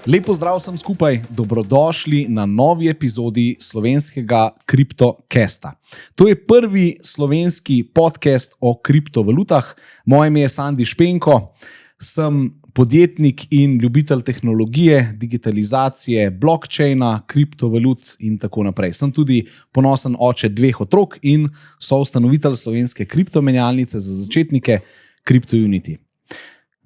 Lep pozdrav vsem skupaj, dobrodošli na novi epizodi slovenskega KriptoCasta. To je prvi slovenski podcast o kriptovalutah. Moje ime je Sandi Špenko, sem podjetnik in ljubitelj tehnologije, digitalizacije, blockchaina, kriptovalut in tako naprej. Sem tudi ponosen oče 2 otrok in soustanovitelj slovenske kriptomenjalnice za začetnike CryptoUnity.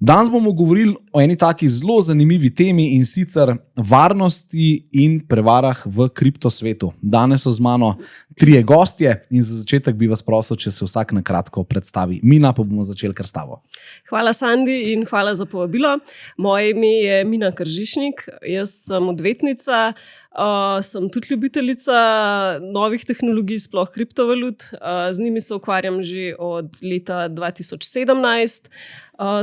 Danes bomo govorili o eni taki zelo zanimivi temi in sicer varnosti in prevarah v kriptosvetu. Danes so z mano 3 gostje in za začetek bi vas prosil, če se vsak na kratko predstavi. Mina, pa bomo začeli kar s tabo. Hvala Sandi in hvala za povabilo. Moje ime je Mina Kržišnik, jaz sem odvetnica, sem tudi ljubiteljica novih tehnologij, sploh kriptovalut. Z njimi se ukvarjam že od leta 2017.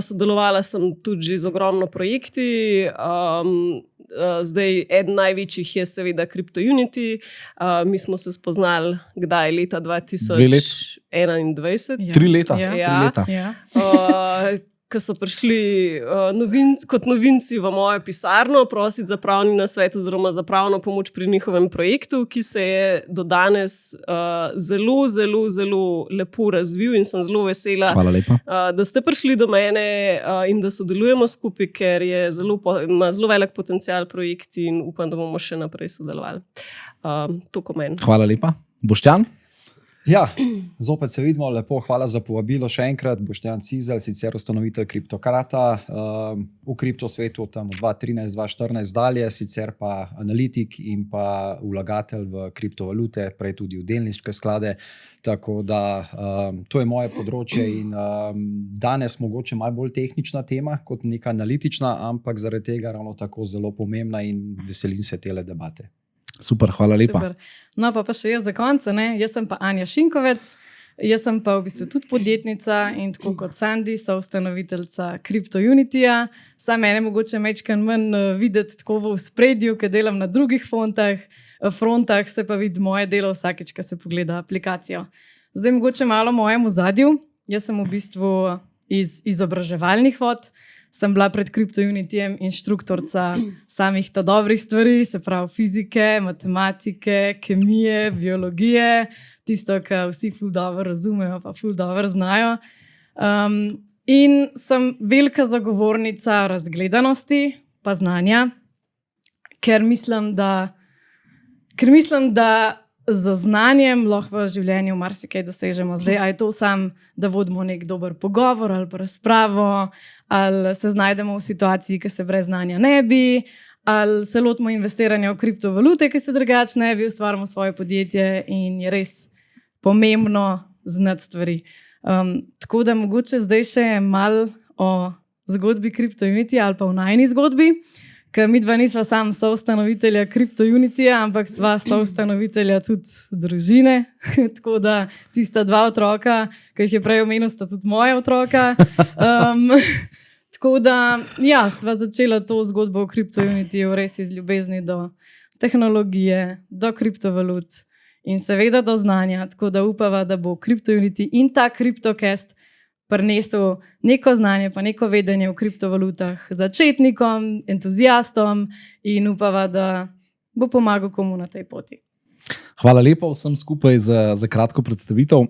Sodelovala sem tudi že z ogromno projekti. Zdaj eden največjih je seveda CryptoUnity. Mi smo se spoznali kdaj? Leta 2021. 3 leta. Ko so prišli kot novinci v mojo pisarno prositi za pravni nasvet oziroma za pravno pomoč pri njihovem projektu, ki se je do danes zelo lepo razvil in sem zelo vesela, da ste prišli do mene in da sodelujemo skupaj, ker ima zelo velik potencial projekt in upam, da bomo še naprej sodelovali. Toliko meni. Hvala lepa. Boštjan? Ja, zopet se vidimo, lepo, hvala za povabilo še enkrat. Boštjan Cizelj, sicer ustanovitelj CryptoCrata, v kriptosvetu tam 2013-2014 dalje, sicer pa analitik in pa vlagatelj v kriptovalute, prej tudi v delniške sklade. Tako da to je moje področje in danes mogoče malo bolj tehnična tema kot neka analitična, ampak zaradi tega ravno tako zelo pomembna in veselim se tele debate. Super, hvala lepa. Super. No, pa še jaz za konca, ne? Jaz sem pa Anja Šinkovec, jaz sem pa v bistvu tudi podjetnica in tako kot Sandi, soustanoviteljica CryptoUnityja. Sam mene mogoče majčkeno manj videti tako v ospredju, ker delam na drugih frontah se pa vidi moje delo vsakeč, ko se pogleda aplikacijo. Zdaj mogoče malo mojemu ozadju. Jaz sem v bistvu iz izobraževalnih vod. Sem bila pred CryptoUnityjem inštruktorica samih ta dobrih stvari, se pravi fizike, matematike, kemije, biologije, tisto, kar vsi ful dobro razumejo, pa ful dobro znajo. In sem velika zagovornica razgledanosti pa znanja, ker mislim, da z znanjem lahko v življenju marsikaj dosežemo. Zdaj, ali je to sam, da vodimo nek dober pogovor ali pa razpravo, ali se znajdemo v situaciji, ki se brez znanja ne bi, ali se lotimo investiranja v kriptovalute, ki se drugače ne bi, ustvarimo svoje podjetje in je res pomembno znati stvari. Tako da mogoče zdaj še malo o zgodbi CryptoUnityja ali pa v najini zgodbi. Ker midva nisva sam soustanovitelja CryptoUnityja, ampak sva soustanovitelja tudi družine. Tako da tista 2 otroka, ki jih je prej omenil, sta tudi moja otroka. Tako da, ja, sva začela to zgodbo o CryptoUnityju res iz ljubezni do tehnologije, do kriptovalut in seveda do znanja. Tako da upava, da bo CryptoUnity in ta CryptoCast prinesel neko znanje, pa neko vedenje v kriptovalutah začetnikom, entuzijastom in upava, da bo pomagal komu na tej poti. Hvala lepa vsem skupaj za kratko predstavitev.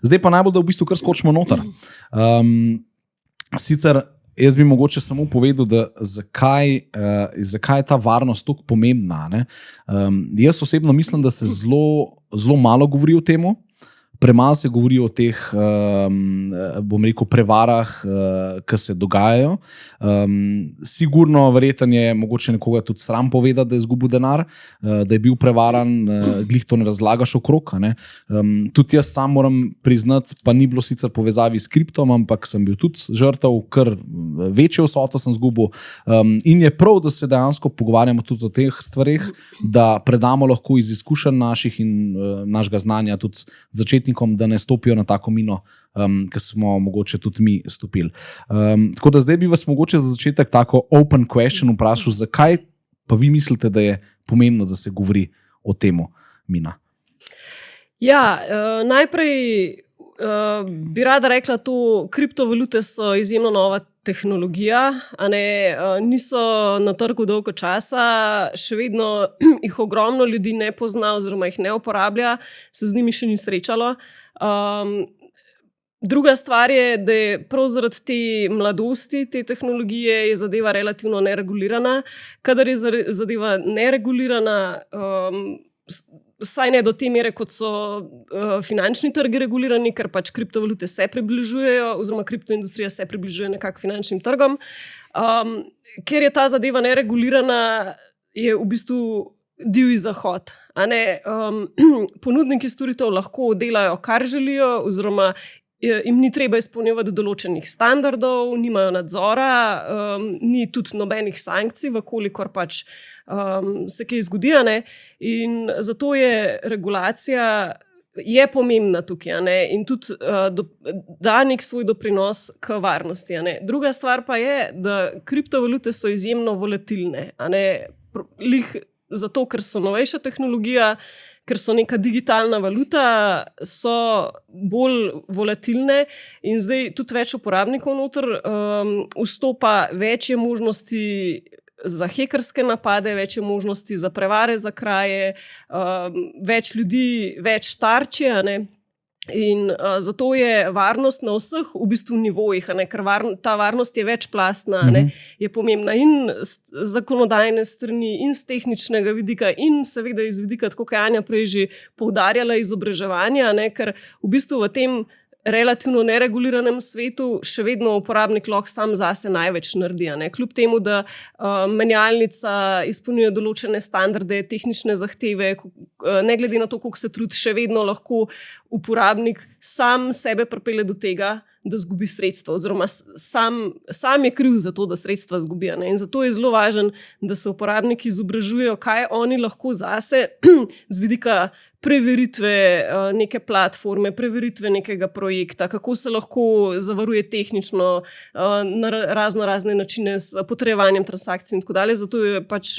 Zdaj pa najbolj, da v bistvu kar skočimo noter. Sicer jaz bi mogoče samo povedal, da zakaj je ta varnost tako pomembna. Ne? Jaz osebno mislim, da se zelo malo govori o temu. Premalo se govori o teh, bom rekel, prevarah, ki se dogajajo. Sigurno, verjetno je mogoče nekoga tudi sram povedati, da je izgubil denar, da je bil prevaran, glih to ne razlagaš okrog. Ne? Tudi jaz sam moram priznati, pa ni bilo sicer povezavi s kriptom, ampak sem bil tudi žrtev, kar večjo vsoto sem izgubil. In je prav, da se dejansko pogovarjamo tudi o teh stvareh, da predamo lahko iz izkušenj naših in našega znanja tudi začetnikom, da ne stopijo na tako mino, ki smo mogoče tudi mi stopili. Tako da zdaj bi vas mogoče za začetek tako open question vprašal, zakaj pa vi mislite, da je pomembno, da se govori o temu, Mina? Ja, najprej bi rada rekla, to kriptovalute so izjemno nova tehnologija, niso na trgu dolgo časa, še vedno jih ogromno ljudi ne pozna oziroma jih ne uporablja, se z njimi še ni srečalo. Druga stvar je, da je prav zaradi te mladosti te tehnologije je zadeva relativno neregulirana. Kadar je zadeva neregulirana, vsaj ne do te mere, kot so finančni trgi regulirani, ker pač kriptovalute se približujejo, oziroma kriptoindustrija se približuje nekako finančnim trgom. Ker je ta zadeva neregulirana, je v bistvu divji zahod. Ponudniki storitev lahko delajo, kar želijo, oziroma jim ni treba izpolnjevati določenih standardov, nimajo nadzora, ni tudi nobenih sankcij, vkolikor pač se kaj zgodi. In zato je regulacija pomembna tukaj in tudi da nek svoj doprinos k varnosti. Druga stvar pa je, da kriptovalute so izjemno volatilne. Lih zato, ker so novejša tehnologija, ker so neka digitalna valuta, so bolj volatilne in zdaj tudi več uporabnikov noter vstopa, več je možnosti za hekerske napade, več je možnosti za prevare, za kraje, več ljudi, več tarče, in zato je varnost na vseh v bistvu nivojih, ker ta varnost je večplastna, je pomembna in z zakonodajne strani in z tehničnega vidika in seveda iz vidika, tako kot je Anja prej že poudarjala, izobraževanja, ker v bistvu v tem relativno nereguliranem svetu še vedno uporabnik lahko sam zase največ naredi. Kljub temu, da menjalnica izpolnjuje določene standarde, tehnične zahteve, ne glede na to, koliko se trudi, še vedno lahko uporabnik sam sebe pripelje do tega, da zgubi sredstva, oziroma sam je kriv za to, da sredstva zgubi. In zato je zelo važno, da se uporabniki izobražujejo, kaj oni lahko zase z vidika preveritve neke platforme, preveritve nekega projekta, kako se lahko zavaruje tehnično na razne načine s potrjevanjem transakcij in tako dalje. Zato je pač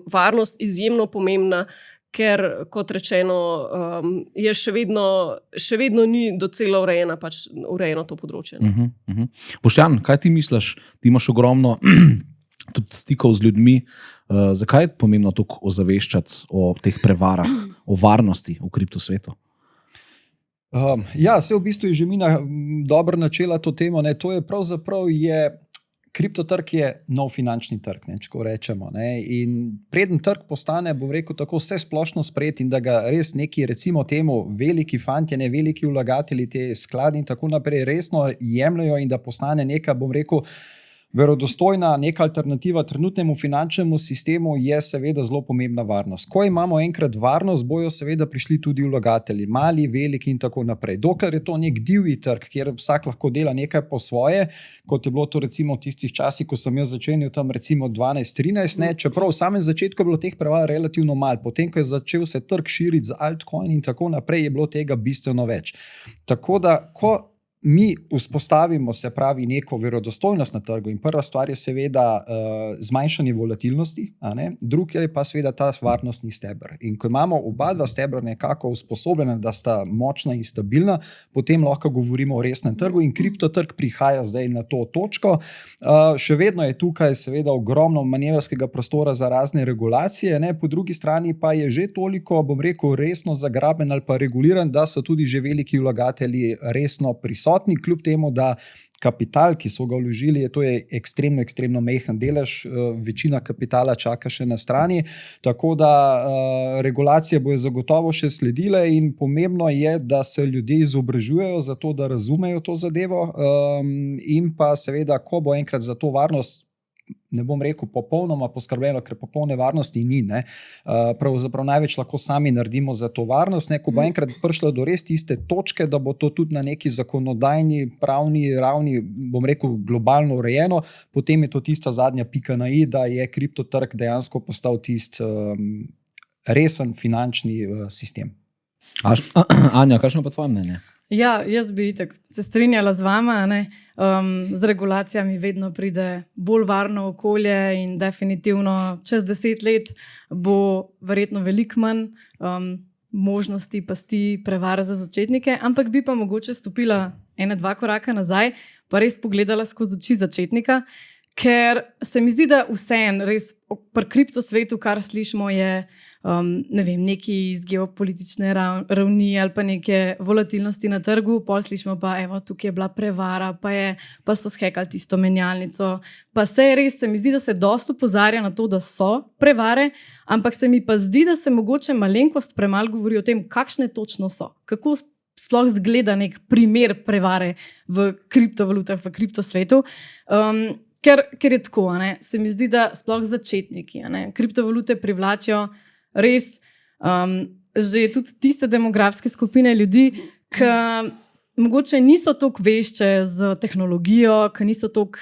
varnost izjemno pomembna, ker, kot rečeno, je še vedno ni docela urejeno to področje. Boštjan, kaj ti misliš? Ti imaš ogromno tudi stikov z ljudmi. Zakaj je pomembno toliko ozaveščati o teh prevarah, o varnosti v kriptosvetu? Se v bistvu je že Mina dobro načela to temo. To je pravzaprav kriptotrg je nov finančni trg, če rečemo. In preden trg postane, bom rekel, tako vse splošno sprejet in da ga res neki, recimo temu, veliki fantje, veliki vlagatelji, te skladi in tako naprej resno jemljajo in da postane neka, bom rekel, verodostojna, neka alternativa trenutnemu finančnemu sistemu, je seveda zelo pomembna varnost. Ko imamo enkrat varnost, bojo seveda prišli tudi vlagatelji, mali, veliki in tako naprej. Dokler je to nek divji trg, kjer vsak lahko dela nekaj po svoje, kot je bilo to recimo v tistih časih, ko sem jaz začenil tam recimo 12-13, čeprav v samem začetku je bilo teh prevar relativno malo, potem ko je začel se trg širiti z altcoin in tako naprej, je bilo tega bistveno več. Tako da, ko mi vzpostavimo, se pravi, neko verodostojnost na trgu in prva stvar je seveda zmanjšanje volatilnosti, druga je pa seveda ta varnostni steber. In ko imamo oba dva stebra nekako usposobljena, da sta močna in stabilna, potem lahko govorimo o resnem trgu in kriptotrg prihaja zdaj na to točko. Še vedno je tukaj seveda ogromno manevrskega prostora za razne regulacije, po drugi strani pa je že toliko, bom rekel, resno zagraben ali pa reguliran, da so tudi že veliki vlagatelji resno prisotni, kljub temu, da kapital, ki so ga vložili, to je ekstremno majhen delež, večina kapitala čaka še na strani, tako da regulacije bojo zagotovo še sledile in pomembno je, da se ljudje izobražujejo za to, da razumejo to zadevo in pa seveda, ko bo enkrat za to varnost, ne bom rekel popolnoma poskrbljeno, ker popolne varnosti ni. Pravzaprav največ lahko sami naredimo za to varnost. Ko bo enkrat prišlo do res tiste točke, da bo to tudi na neki zakonodajni, pravni ravni, bom rekel, globalno urejeno, potem je to tista zadnja pika na i, da je kriptotrg dejansko postal tist resen finančni sistem. Anja, kakšno pa tvoje mnenje? Jaz bi se strinjala z vama, z regulacijami vedno pride bolj varno okolje in definitivno čez 10 let bo verjetno veliko manj možnosti, pasti, prevare za začetnike, ampak bi pa mogoče stopila 1-2 koraka nazaj, pa res pogledala skozi oči začetnika, ker se mi zdi, da vseeno res pri kriptosvetu, kar slišimo, je ne vem, neki iz geopolitične ravni ali pa neke volatilnosti na trgu, pol slišimo pa, evo, tukaj je bila prevara, pa so shekali tisto menjalnico, pa se mi zdi, da se dosti opozarja na to, da so prevare, ampak se mi pa zdi, da se mogoče malenkost premalo govori o tem, kakšne točno so, kako sploh zgleda nek primer prevare v kriptovalutah, v kriptosvetu. Ker je tako, se mi zdi, da sploh začetniki kriptovalute privlačijo res že tudi tiste demografske skupine ljudi, ki mogoče niso toliko vešče z tehnologijo, ki niso toliko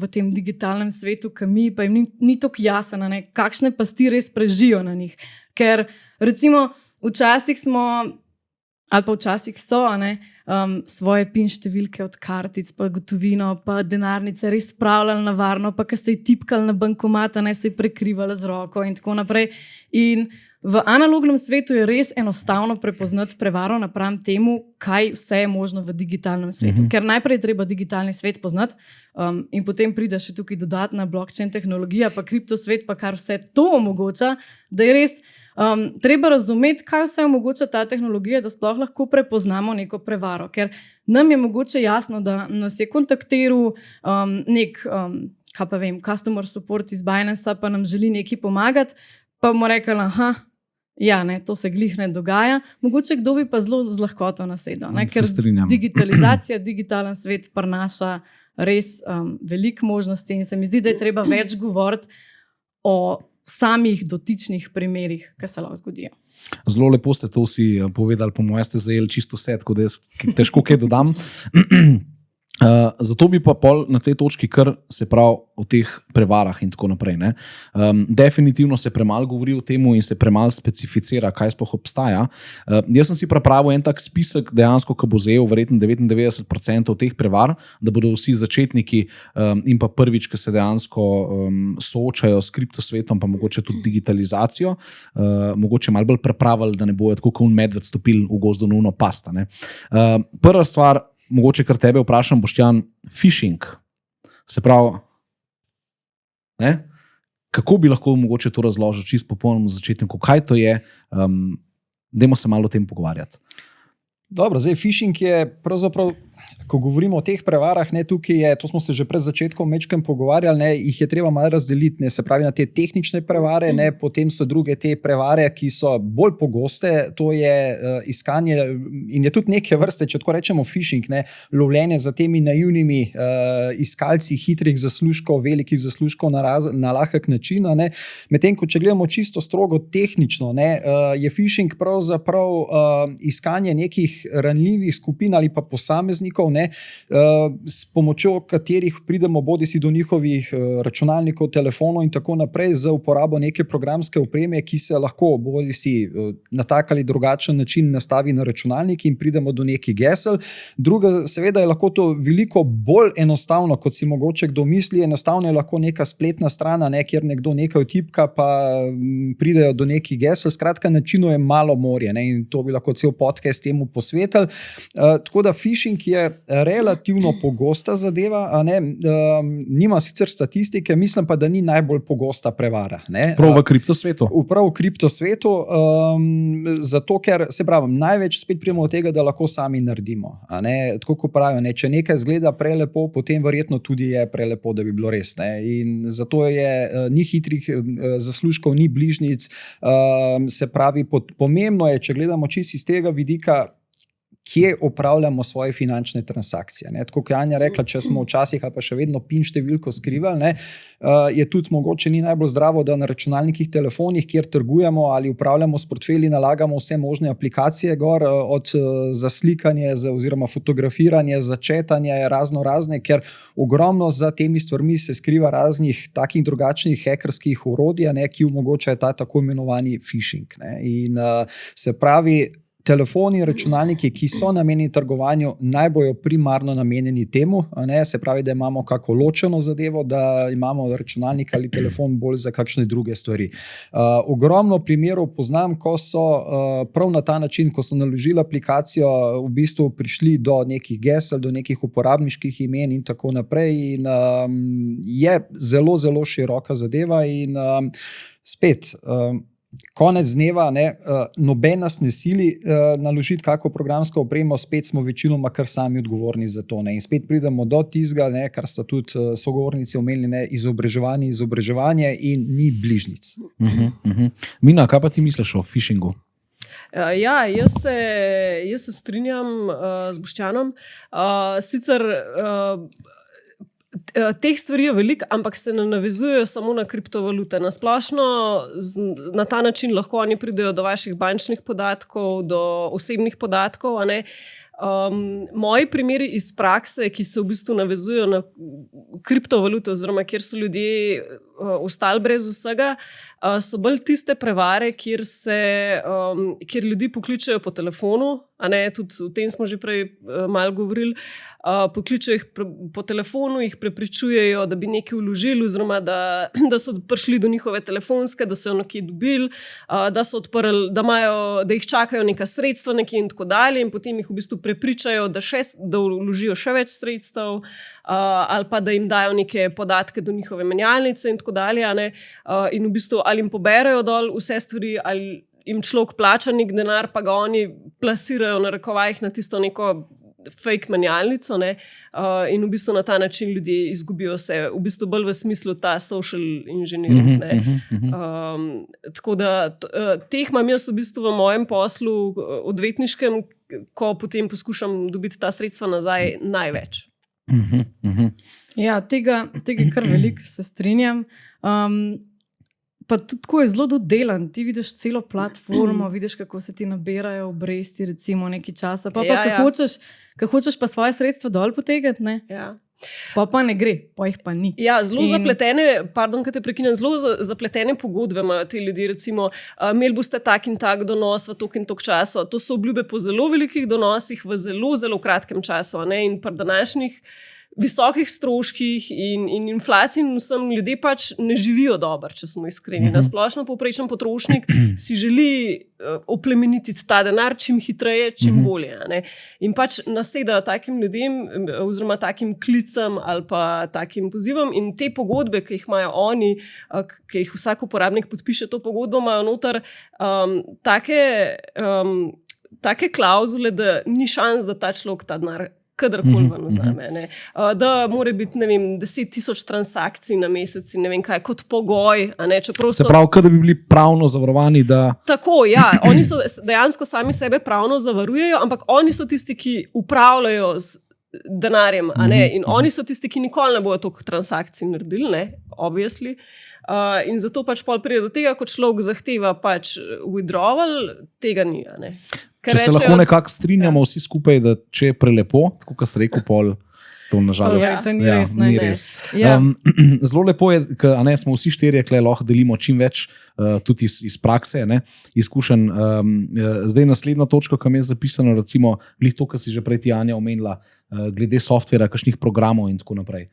v tem digitalnem svetu, ki mi, pa jim ni toliko jasno, kakšne pasti res prežijo na njih. Ker recimo včasih smo, ali pa včasih so, svoje PIN številke od kartic, pa gotovino, pa denarnice res spravljali na varno, pa ko se je tipkali na bankomat, se je prekrivali z roko in tako naprej. In v analognem svetu je res enostavno prepoznati prevaro napram temu, kaj vse je možno v digitalnem svetu. Ker najprej je treba digitalni svet poznati in potem pride še tukaj dodatna blockchain tehnologija, pa kriptosvet, pa kar vse to omogoča, da je res treba razumeti, kaj vse omogoča ta tehnologija, da sploh lahko prepoznamo neko prevaro. Ker nam je mogoče jasno, da nas je kontaktiral nek, kaj pa vem, customer support iz Binance, pa nam želi nekaj pomagati, pa bomo rekli, to se glih ne dogaja. Mogoče kdo bi pa zelo z lahkoto nasedel. Ker digitalizacija, digitalen svet prinaša res veliko možnosti in se mi zdi, da je treba več govoriti o samih dotičnih primerih, ki se lahko zgodijo. Zelo lepo ste to vsi povedali, po mojem ste zajeli čisto vse, tako da jaz težko kaj dodam. Zato bi pa pol na tej točki, kar se pravi o teh prevarah in tako naprej. Definitivno se premalo govori o tem in se premalo specificira, kaj sploh obstaja. Jaz sem si pripravil en tak spisek, dejansko, ki bo zajel verjetno 99% teh prevar, da bodo vsi začetniki in pa prvič, ki se dejansko soočajo s kriptosvetom, pa mogoče tudi digitalizacijo, mogoče malo bolj pripravili, da ne bojo tako kot medved stopili v gozdu na uno pasta. Prva stvar, mogoče kar tebe vprašam, Boštjan, phishing. Se pravi, kako bi lahko mogoče to razložil čisto popolnому začetniku? Kaj to je? Dajmo se malo o tem pogovarjati. Dobro, zdaj phishing je pravzaprav, ko govorimo o teh prevarah, tukaj je, to smo se že pred začetkom mečkem pogovarjali, jih je treba malo razdeliti, se pravi na te tehnične prevare, potem so druge te prevare, ki so bolj pogoste, to je iskanje in je tudi neke vrste, če tako rečemo phishing, lovljenje za temi naivnimi iskalci hitrih zaslužkov, velikih zaslužkov na lahek način, medtem ko če gledamo čisto strogo tehnično, je phishing pravzaprav iskanje nekih ranljivih skupin ali pa posameznikov, s pomočjo katerih pridemo bodisi do njihovih računalnikov, telefonov in tako naprej za uporabo neke programske opreme, ki se lahko bodisi na tak ali drugačen način nastavi na računalnik in pridemo do nekih gesel. Druga, seveda je lahko to veliko bolj enostavno, kot si mogoče kdo misli. Enostavno je lahko neka spletna strana, kjer nekdo nekaj vtipka, pa pridejo do nekih gesel. Skratka, načinov je malo morje in to bi lahko cel podcast temu posvetili. Tako da phishing je relativno pogosta zadeva, nima sicer statistike, mislim pa, da ni najbolj pogosta prevara. Prav v kriptosvetu? Prav v kriptosvetu, zato ker, se pravim, največ spet prijemo od tega, da lahko sami naredimo. Tako kot pravijo, če nekaj zgleda prelepo, potem verjetno tudi je prelepo, da bi bilo res. In zato ni hitrih zaslužkov, ni bližnjic, se pravi, pomembno je, če gledamo čisto iz tega vidika, kje opravljamo svoje finančne transakcije. Tako kot je Anja rekla, če smo včasih ali pa še vedno PIN številko skrivali, je tudi mogoče ni najbolj zdravo, da na računalnikih, telefonih, kjer trgujemo ali upravljamo s portfelji, nalagamo vse možne aplikacije gor, od za slikanje oziroma fotografiranje, za četanje, razne, ker ogromno za temi stvarmi se skriva raznih takih drugačnih hekerskih orodij, ki omogočajo ta tako imenovani phishing. In se pravi, telefoni, računalniki, ki so namenjeni trgovanju, naj bojo primarno namenjeni temu, se pravi, da imamo kako ločeno zadevo, da imamo računalnik ali telefon bolj za kakšne druge stvari. Ogromno primerov poznam, ko so prav na ta način, ko so naložili aplikacijo, v bistvu prišli do nekih gesel, do nekih uporabniških imen in tako naprej. In je zelo, zelo široka zadeva in spet, konec dneva, noben nas ne sili naložiti kako programsko opremo, spet smo večinoma kar sami odgovorni za to. In spet pridemo do tizga, kar sta tudi sogovornici omenili, izobraževanje in ni bližnjic. Mina, kaj pa ti misliš o phishingu? Ja, jaz se strinjam z Boštjanom. Sicer teh stvari je veliko, ampak se ne navezujejo samo na kriptovalute. Na splošno na ta način lahko oni pridejo do vaših bančnih podatkov, do osebnih podatkov. Moji primeri iz prakse, ki se v bistvu navezujejo na kriptovalute oziroma kjer so ljudje ostali brez vsega, so bolj tiste prevare, kjer ljudi pokličejo po telefonu, tudi o tem smo že prej malo govorili, pokličejo jih po telefonu, jih prepričujejo, da bi nekaj vložili oziroma da so prišli do njihove telefonske, da so jo nekje dobili, da so odprli, da jih čakajo neka sredstva nekje in tako dalje in potem jih v bistvu prepričajo, da vložijo še več sredstev ali pa da jim dajo neke podatke do njihove menjalnice in tako dalje. In v bistvu ali jim poberajo dol vse stvari, ali jim človek plača nek denar, pa ga oni plasirajo na rekovajih na tisto neko fake menjalnico, in v bistvu na ta način ljudje izgubijo se, v bistvu bolj v smislu ta social engineering. Tako da teh imam jaz v bistvu v mojem poslu odvetniškem, ko potem poskušam dobiti ta sredstva nazaj, največ. Ja, tega kar veliko se strinjam. Pa tudi tako je zelo dodelan. Ti vidiš celo platformo, vidiš, kako se ti nabirajo obresti, recimo nekaj časa. Pa ko hočeš pa svoje sredstva dol potegniti, ne? Ja. Pa ne gre, pa jih pa ni. Ja, zelo zapletene, pardon, kad te prekinem, zelo zapletene pogodbe imajo ti ljudje, recimo, imeli boste tak in tak donos v tok in tok časa. To so obljube po zelo velikih donosih v zelo, zelo kratkem času. In pri današnjih visokih stroških in inflaciji in vsem ljudje pač ne živijo dobro, če smo iskreni. Na splošno povprečen potrošnik si želi oplemenititi ta denar čim hitreje, čim bolje. In pač nasedajo takim ljudem oziroma takim klicem ali pa takim pozivom in te pogodbe, ki jih imajo oni, ki jih vsak uporabnik podpiše to pogodbo, imajo noter take klauzule, da ni šans, da ta človek ta denar kadarkoli vzame. Da mora biti, 10,000 transakcij na mesec in ne vem kaj, kot pogoj. Se pravi, da bi bili pravno zavarovani, da... Tako, ja. Oni so dejansko sami sebe pravno zavarujejo, ampak oni so tisti, ki upravljajo z denarjem, in oni so tisti, ki nikoli ne bojo toliko transakcij naredili, obviously. In zato pač pol pride do tega, ko človek zahteva pač withdrawal, tega ni. Če se lahko nekako strinjamo vsi skupaj, da če je prelepo, tako kot ste rekel, pol, to nažalost ni res. Zelo lepo je, da smo vsi štirje, lahko delimo čim več tudi iz prakse, izkušenj. Zdaj naslednja točka, kam je zapisano, recimo, glih to, kar si že prej ti Anja omenila, glede softvera, kakšnih programov in tako naprej.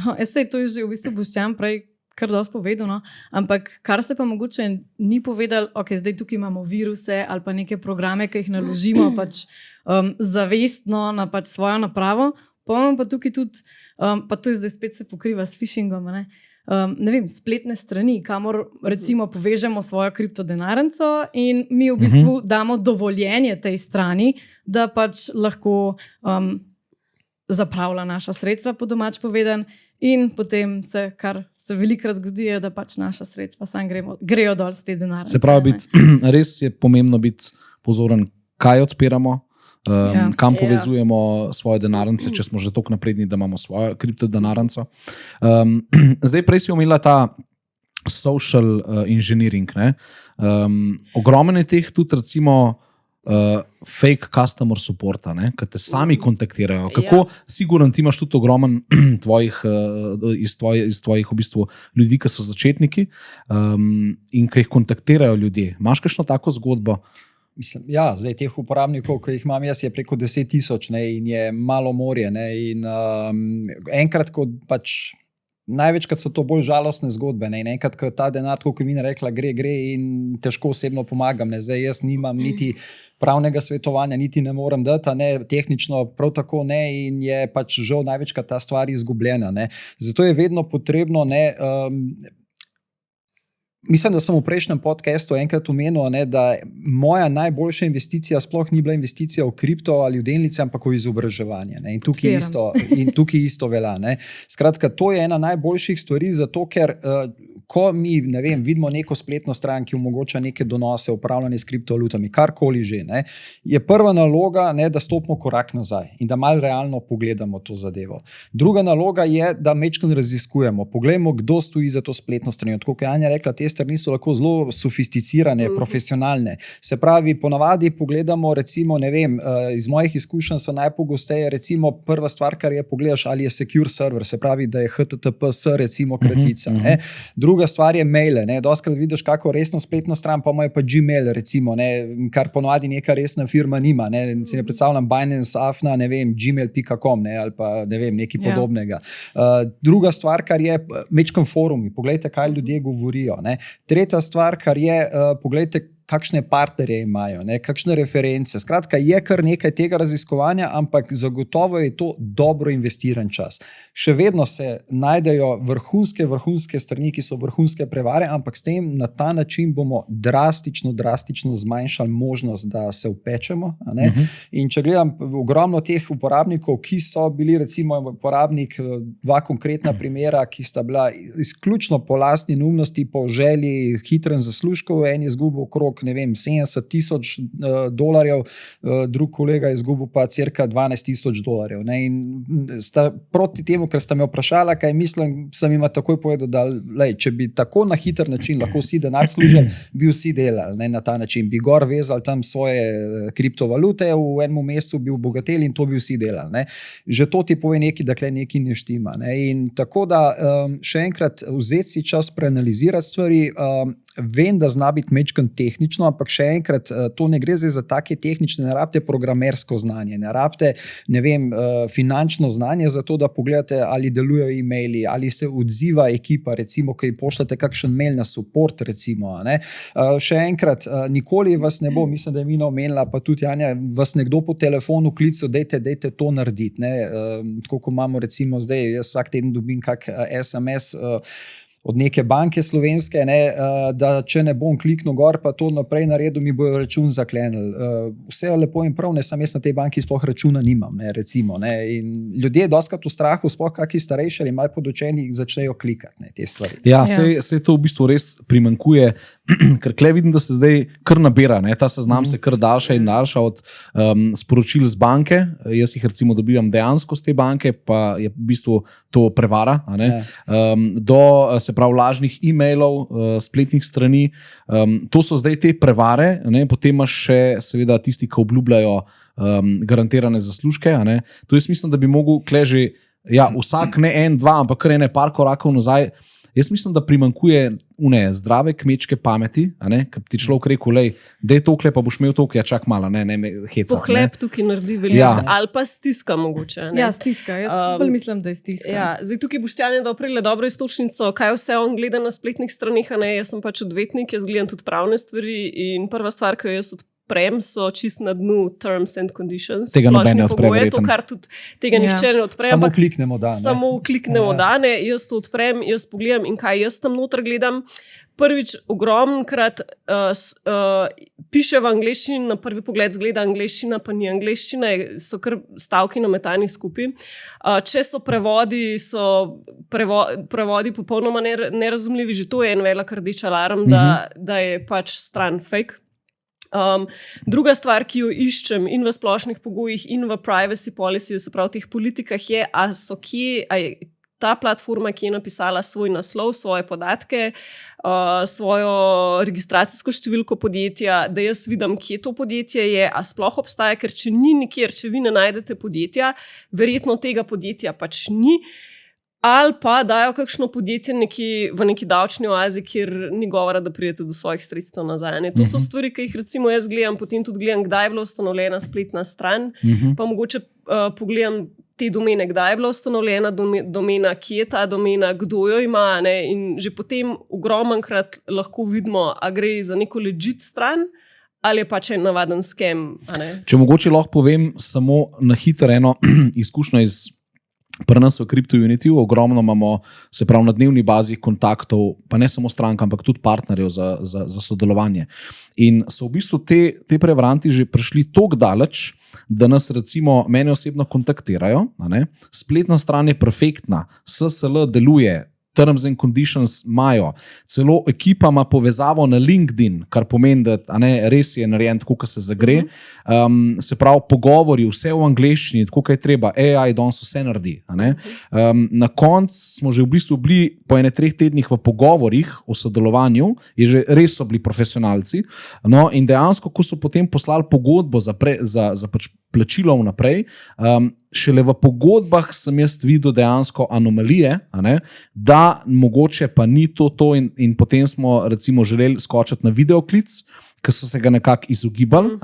To je že v bistvu Boštjan prej kar dosti povedal, ampak kar se pa mogoče ni povedal, zdaj tukaj imamo viruse ali pa neke programe, ki jih naložimo pač zavestno na pač svojo napravo, pa imamo pa tukaj tudi, pa to je zdaj spet se pokriva s phishingom, spletne strani, kamor recimo povežemo svojo kriptodenarnico in mi v bistvu damo dovoljenje tej strani, da pač lahko zapravlja naša sredstva, po domač povedan, in potem kar se velikokrat zgodi, da pač naša sredstva grejo dol z te denarnice. Se pravi, res je pomembno biti pozoren, kaj odpiramo, kam povezujemo svoje denarnice, če smo že toliko napredni, da imamo svojo kriptodenarnico. Zdaj, prej si omenila ta social engineering. Ogromen je teh tudi, recimo, fake customer supporta, ki te sami kontaktirajo. Kako siguren ti imaš tudi ogromen iz tvojih v bistvu ljudi, ki so začetniki in ki jih kontaktirajo ljudje. Imaš kakšno tako zgodbo? Mislim, ja, zdaj teh uporabnikov, ki jih imam jaz, je preko 10,000 in je malo morje. Ne, in enkrat, ko pač največkrat so to bolj žalostne zgodbe. Ne, in enkrat, ko ta denar, kot vi rekla, gre in težko osebno pomagam. Ne, zdaj jaz nimam niti pravnega svetovanja, niti ne morem dati, ne, tehnično prav tako ne in je pač žal največkrat ta stvar izgubljena. Ne. Zato je vedno potrebno, ne, mislim, da sem v prejšnjem podcastu enkrat omenil, ne, da moja najboljša investicija sploh ni bila investicija v kripto ali v delnice, ampak v izobraževanje. Ne. In tukaj isto velja. Ne. Skratka, to je ena najboljših stvari, zato ker ko mi, ne vem, vidimo neko spletno stran, ki omogoča neke donose, upravljanje s kriptovalutami, karkoli že, ne, je prva naloga, ne, da stopimo korak nazaj in da malo realno pogledamo to zadevo. Druga naloga je, da majčkeno raziskujemo. Poglejmo, kdo stoji za to spletno stran. Tako kot je Anja rekla, te strani so lahko zelo sofisticirane, profesionalne. Se pravi, ponavadi pogledamo, recimo, ne vem, iz mojih izkušenj so najpogosteje, recimo, prva stvar, kar je pogledaš, ali je secure server, se pravi, da je HTTPS, recimo, kratica. Ne. Druga stvar je maile. Dostakrat vidiš kako resno spletno stran, pa imajo pa Gmail, recimo, ne, kar ponovadi neka resna firma nima. Ne. Si ne predstavljam Binance, Afna, ne vem, gmail.com, ne, ali pa ne vem, nekaj podobnega. Druga stvar, kar je, mečkam forumi, poglejte, kaj ljudje govorijo. Ne. Tretja stvar, kar je, poglejte, kakšne partnerje imajo, ne, kakšne reference. Skratka, je kar nekaj tega raziskovanja, ampak zagotovo je to dobro investiran čas. Še vedno se najdejo vrhunske strani, ki so vrhunske prevare, ampak s tem na ta način bomo drastično zmanjšali možnost, da se upečemo. Ne. In če gledam ogromno teh uporabnikov, ki so bili recimo uporabnik, dva konkretna primera, ki sta bila izključno po lastni neumnosti, po želji hitrem zaslužku, en je izgubil okrog ne vem, $70,000, drug kolega je izgubil pa cirka $12,000. Ne, in sta proti temu, ker sta me vprašala, kaj mislim, sem jima takoj povedal, da lej, če bi tako na hiter način lahko vsi denar služili, bi vsi delali, ne, na ta način. Bi gor vezali tam svoje kriptovalute, v enem mesecu bi obogateli in to bi vsi delali. Ne. Že to ti pove nekaj, da nekaj ne štima. Ne. In tako da še enkrat vzeti si čas preanalizirati stvari, vem, da zna biti mečken tehnično, ampak še enkrat, to ne gre zdaj za take tehnične, ne rabite programersko znanje, ne rabite, ne vem, finančno znanje za to, da pogledate, ali delujejo e-maili, ali se odziva ekipa, recimo, ki pošljete kakšen mail na support, recimo. Ne. Še enkrat, nikoli vas ne bo, mislim, da je Mina omenila, pa tudi Anja, vas nekdo po telefonu klical, dejte to narediti. Ne. Tako, ko imamo recimo zdaj, jaz vsak teden dobim kak SMS od neke banke slovenske, ne, da če ne bom kliknil gor, pa to naprej naredil, mi bojo račun zaklenili. Vse je lepo in prav, ne, sam jaz na tej banki sploh računa nimam, ne, recimo. Ne, in ljudje doskrat v strahu, sploh kakšni starejši ali malo podučeni, začnejo klikati, ne, te stvari. Ja, se to v bistvu res primanjkuje, ker tle vidim, da se zdaj kar nabira, ne, ta seznam se kar daljša in daljša od sporočil z banke, jaz jih recimo dobivam dejansko z te banke, pa je v bistvu to prevara, a ne, do se pravi lažnih e-mailov, spletnih strani. To so zdaj te prevare, ne? Potem imaš še seveda tisti, ki obljubljajo garantirane zaslužke. A ne? To jaz mislim, da bi mogel kleži, ja, vsak ne en, dva, ampak kar ne par korakov nazaj. Jaz mislim, da primanjkuje zdrave kmečke pameti, ker ti človek rekel, lej, dej tokle, pa boš imel tokle, ja čak malo, ne me heca. Pohlep tukaj naredi veliko, ja. Ali pa stiska mogoče. Ne? Ja, stiska, jaz bolj mislim, da je stiska. Ja, zdaj tukaj boš Tjanja doprile dobro istočnico, kaj vse on gleda na spletnih stranih, a ne, jaz sem pač odvetnik, jaz gledam tudi pravne stvari in prva stvar, ki jo jaz odprem, so čist na dnu terms and conditions. Tega noben ne odpre, to, kar tudi tega nihče ne odpre. Samo kliknemo da. Samo kliknemo da, ne. Jaz to odprem, jaz pogledam in kaj jaz tam noter gledam. Prvič, ogromnkrat piše v angleščini, na prvi pogled zgleda angleščina, pa ni angleščina, so kar stavki nametani skupaj. Če so prevodi popolnoma nerazumljivi, že to je en velik rdeč alarm, da je pač stran fake. Druga stvar, ki jo iščem in v splošnih pogojih in v privacy policy, se pravi v teh politikah je, a je ta platforma, ki je napisala svoj naslov, svoje podatke, svojo registracijsko številko podjetja, da jaz vidim, kje to podjetje je, a sploh obstaja, ker če ni nikjer, če vi ne najdete podjetja, verjetno tega podjetja pač ni. ali pa dajo kakšno podjetje v neki davčni oazi, kjer ni govora, da pridete do svojih sredstev nazaj. Ne. To so stvari, ki jih recimo jaz gledam, potem tudi gledam, kdaj je bila ustanovljena spletna stran, pa mogoče pogledam te domene, kdaj je bila ustanovljena domena, kje je ta domena, kdo jo ima, ne, in že potem ogromnkrat lahko vidimo, a gre za neko legit stran ali je pač en navaden skem. Če mogoče lahko povem samo na hitro eno izkušnjo iz pri nas v CryptoUnity, ogromno imamo, se pravi, na dnevni bazi kontaktov, pa ne samo strank, ampak tudi partnerjev za sodelovanje. In so v bistvu te prevaranti že prišli toliko daleč, da nas recimo mene osebno kontaktirajo. Spletna stran je perfektna, SSL deluje, terms and conditions imajo, celo ekipa ima povezavo na LinkedIn, kar pomeni, da res je narejen tako, kot se zagre. Se pravi, pogovori, vse v angleščini, tako kot je treba, AI danes vse naredi. Na koncu smo že v bistvu bili po 3 tednih v pogovorih o sodelovanju, res so bili profesionalci, no, in dejansko, ko so potem poslali pogodbo za pač plačilo vnaprej, šele v pogodbah sem jaz videl dejansko anomalije, da mogoče pa ni to in potem smo recimo želeli skočiti na videoklic, ker so se ga nekako izogibali,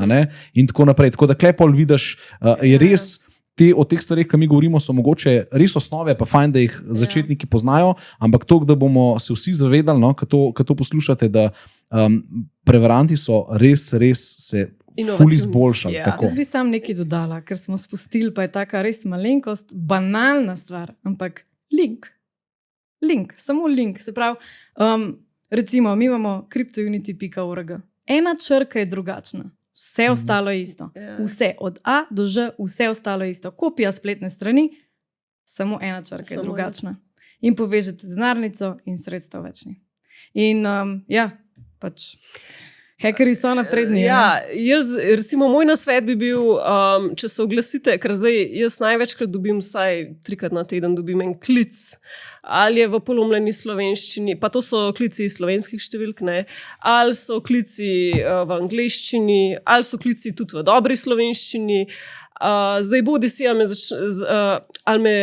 in tako naprej. Tako da klepol vidiš, je res o teh stvarih, ki mi govorimo, so mogoče res osnove, pa fajn, da jih začetniki poznajo, ampak to, da bomo se vsi zavedali, no, ko to poslušate, da prevaranti so res se ful izboljšali. Jaz bi sam nekaj dodala, ker smo spustili, pa je taka res malenkost, banalna stvar, ampak link, samo link. Se pravi, recimo, mi imamo CryptoUnity.org. Ena črka je drugačna, vse ostalo je isto. Vse, od A do Ž, vse ostalo je isto. Kopija spletne strani, samo ena črka je drugačna. In povežete denarnico in sredstva večni. In pač hekeri so napredni. Recimo, moj nasvet bi bil, če se oglasite, ker zdaj jaz največkrat dobim, vsaj 3-krat na teden dobim en klic, ali je v polomljeni slovenščini, pa to so klici iz slovenskih številk, ne, ali so klici v angleščini, ali so klici tudi v dobri slovenščini. Zdaj bodi si, ali me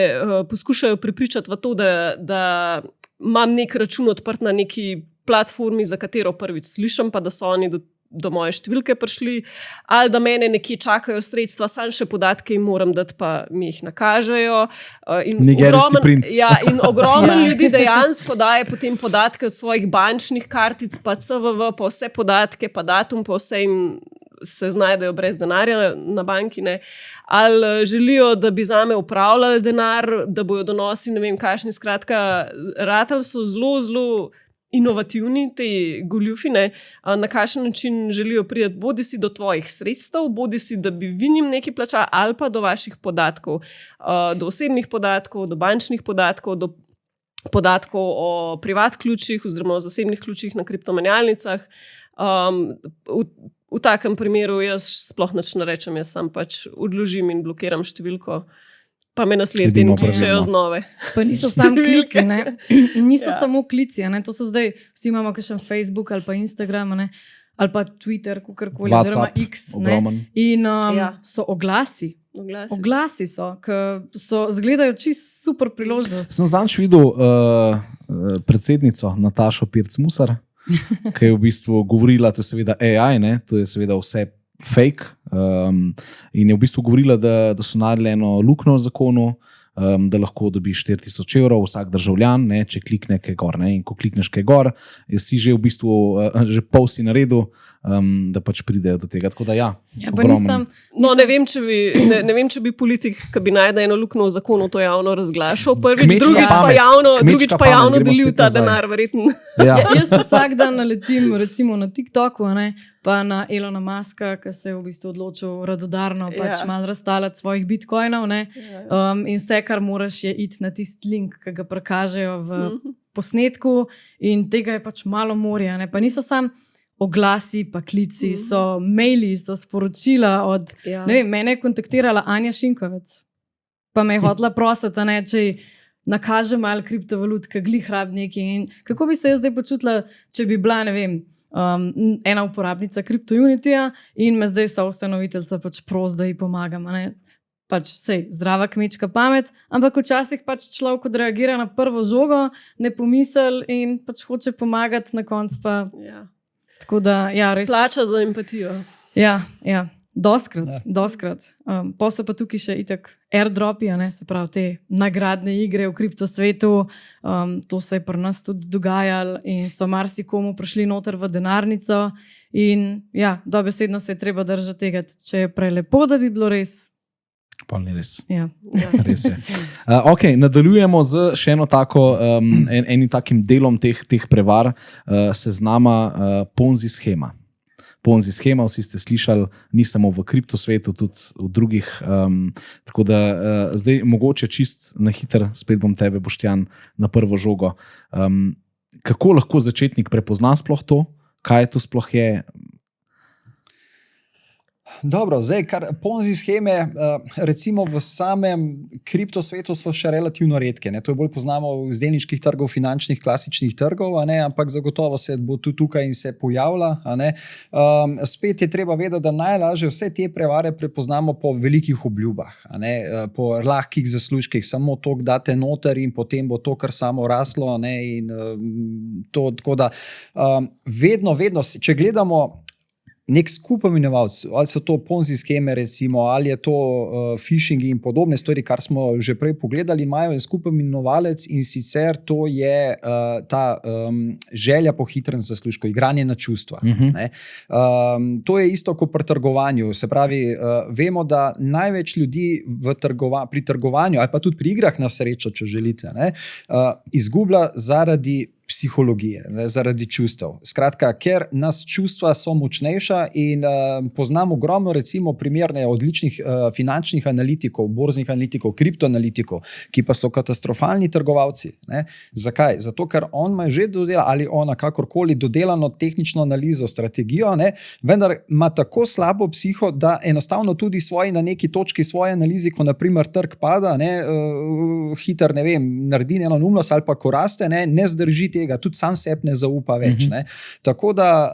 poskušajo prepričati v to, da imam nek račun odprt na neki platformi, za katero prvič slišim, pa da so oni do moje številke prišli, ali da mene nekje čakajo sredstva, sam še podatke jim moram dati, pa mi jih nakažejo. Nigerijski princ. In ogromno ljudi dejansko daje potem podatke od svojih bančnih kartic, pa CVV, pa vse podatke, pa datum, pa vse in se znajdejo brez denarja na banki, ne. Ali želijo, da bi zame upravljali denar, da bojo donosi, ne vem, kakšni, skratka, ratali so zelo inovativni te goljufine, na kakšen način želijo priti bodi si do tvojih sredstev, bodi si, da bi vi njim nekaj plačali, ali pa do vaših podatkov, do osebnih podatkov, do bančnih podatkov, do podatkov o privat ključih oziroma o zasebnih ključih na kriptomenjalnicah. V takem primeru jaz sploh nič ne rečem, jaz sam pač odložim in blokiram številko, pa me naslednji teden kličejo znove. Pa niso samo klici, ne? Niso samo klici, ne? To so zdaj, vsi imamo kakšen Facebook ali pa Instagram, ne? Ali pa Twitter, kakorkoli, oziroma X, ne? In so oglasi. Oglasi so, zgledajo čisto super priložnost. Sem zadnjič videl predsednico Natašo Pirc-Musar, ki je v bistvu govorila, to je seveda AI, ne? To je seveda vse fake, in je v bistvu govorila, da so naredili eno luknjo v zakonu, da lahko dobiš 4.000 evrov vsak državljan, ne, če klikne kaj gor, ne, in ko klikneš kaj gor, si že v bistvu že pol si naredil, da pač pridejo do tega. Tako da ne vem, če bi politik, ki bi najdel eno luknjo v zakonu, to javno razglašal. Prvič, drugič pa javno delil ta denar, verjetno. Jaz vsak dan naletim recimo na TikToku, ne, pa na Elona Muska, ki se je v bistvu odločil radodarno pač malo razstalati svojih bitcoinov, ne, in vse, kar moraš, je iti na tisti link, ki ga prikažejo v posnetku, in tega je pač malo morja, ne, pa niso sam oglasi, pa klici, so maili, so sporočila od, ne vem, mene je kontaktirala Anja Šinkovec, pa me je hotela prositi, ne, če nakaže malo kriptovalut, ki glih rab neki, in kako bi se jaz zdaj počutila, če bi bila, ne vem, ena uporabnica CryptoUnityja in me zdaj soustanoviteljca pač pros, da ji pomagam, ne. pač sej, zdrava kmečka pamet, ampak včasih pač človek odreagira na prvo žogo, ne pomisli in pač hoče pomagati, na koncu pa. Ja. Tako da, ja, res. Plača za empatijo. Ja. Doskrat. Pa so pa tukaj še itak airdropi, se pravi te nagradne igre v kriptosvetu. To se je pri nas tudi dogajalo in so marsikomu prišli noter v denarnico. In ja, dobesedno se je treba držati tega, če je prelepo, da bi bilo res. Pa ni res. Ja. Res je. Okay, nadaljujemo z še eno tako, enim takim delom teh prevar, seznama Ponzi shema. Ponzi shema, vsi ste slišali, ni samo v kriptosvetu, tudi v drugih. Tako da zdaj mogoče čist na hiter, spet bom tebe, Boštjan, na prvo žogo. Kako lahko začetnik prepozna sploh to? Kaj to sploh je? Dobro, zdaj, kar Ponzi sheme, recimo v samem kriptosvetu so še relativno redke. To je bolj poznamo iz delniških trgov, finančnih, klasičnih trgov, ampak zagotovo se bo tudi tukaj in se pojavlja. Spet je treba vedeti, da najlažje vse te prevare prepoznamo po velikih obljubah, po lahkih zaslužkih, samo to, date noter in potem bo to kar samo raslo. In to, tako da vedno, če gledamo nek skupen imenovalec, ali so to Ponzi sheme, recimo, ali je to phishing in podobne stvari, kar smo že prej pogledali, imajo en skupen imenovalec in sicer to je ta želja po hitrem zaslužku, igranje na čustva. To je isto kot pri trgovanju. Se pravi, vemo, da največ ljudi pri trgovanju ali pa tudi pri igrah na srečo, če želite, izgublja zaradi psihologije, zaradi čustev. Skratka, ker nas čustva so močnejša in poznamo ogromno recimo primerne odličnih finančnih analitikov, borznih analitikov, kriptoanalitikov, ki pa so katastrofalni trgovalci. Zakaj? Zato, ker on ima že ali ona kakorkoli dodelano tehnično analizo, strategijo, vendar ima tako slabo psiho, da enostavno tudi na neki točki svoje analizi, ko naprimer trg pada, hiter, naredi eno neumnost ali pa ko raste, ne zdrži tega, tudi sam sebi ne zaupa več. Tako da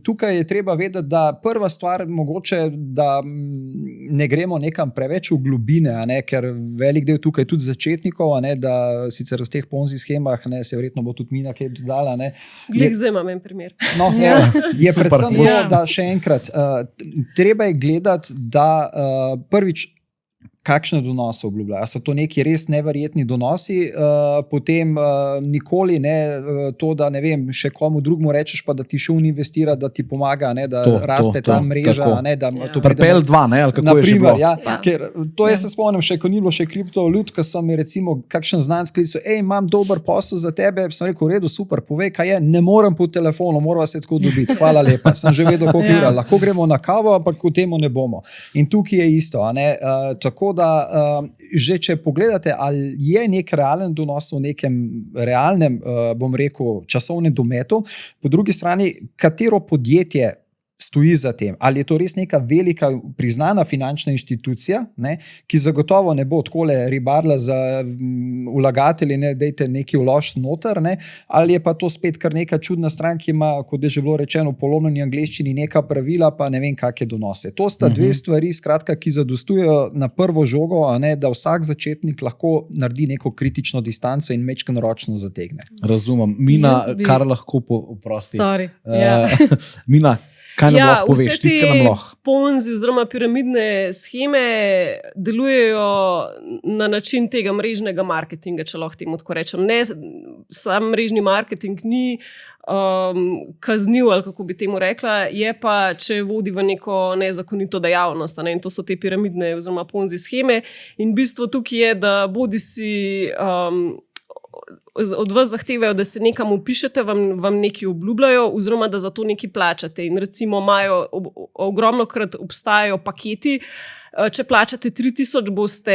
tukaj je treba vedeti, da prva stvar mogoče, da ne gremo nekam preveč v globine, ker velik del tukaj tudi začetnikov, da sicer v teh Ponzi shemah, se verjetno bo tudi Mina kaj dodala. Zdaj imam en primer. Je predvsem to, da še enkrat, treba je gledati, da prvič, kakšne donose obljubljajo. So to neki res neverjetni donosi, potem nikoli ne to, da še komu drugemu rečeš, pa da ti še investira, da ti pomaga, da raste ta mreža. Prepel 2, ali kako je že bilo. Ker to jaz se spomnim še, ko ni bilo še kriptovalut, ko sem mi recimo kakšen znanec klical, imam dober posel za tebe, sem rekel, v redu, super, povej, kaj je, ne morem po telefonu, morava se tako dobiti, hvala lepa, sem že vedel, koliko ura, lahko gremo na kavo, ampak v temu ne bomo. In tukaj je isto, tako da že če pogledate, ali je nek realen donos v nekem realnem, bom rekel, časovnem dometu, po drugi strani, katero podjetje stoji za tem. Ali je to res neka velika, priznana finančna inštitucija, ki zagotovo ne bo takole ribarila za vlagatelji, dejte neki vlož noter, ali je pa to spet kar neka čudna stran, ki ima, kot je že bilo rečeno, v polomljeni angleščini neka pravila, pa ne vem, kakšne donose. To sta dve stvari, skratka, ki zadostujejo na prvo žogo, da vsak začetnik lahko naredi neko kritično distanco in majčkeno ročno zategne. Razumem. Mina, kar lahko oprosti. Mina, kaj nam lahko poveš? Vse te Ponzi oziroma piramidne sheme delujejo na način tega mrežnega marketinga, če lahko temu tako rečem. Sam mrežni marketing ni kazniv, ali kako bi temu rekla, je pa, če vodi v neko nezakonito dejavnost. In to so te piramidne oziroma Ponzi sheme. In bistvo tukaj je, da bodi si od vas zahtevajo, da se nekam upišete, vam nekaj obljubljajo, oziroma da za to nekaj plačate. In recimo ogromno krat obstajajo paketi. Če plačate 3000, boste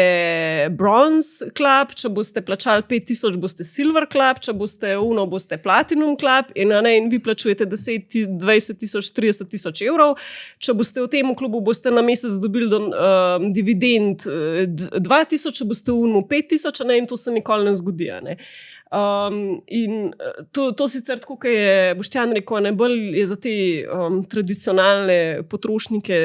Bronze Club, če boste plačali 5000, boste Silver Club, če boste boste Platinum Club in vi plačujete 10, 20 tisoč, 30 tisoč evrov. Če boste v tem klubu, boste na mesec dobili dividend 2000, če boste v 5000, in to se nikoli ne zgodi. In to sicer tako, kot je Boštjan rekel, bolj je za te tradicionalne potrošnike,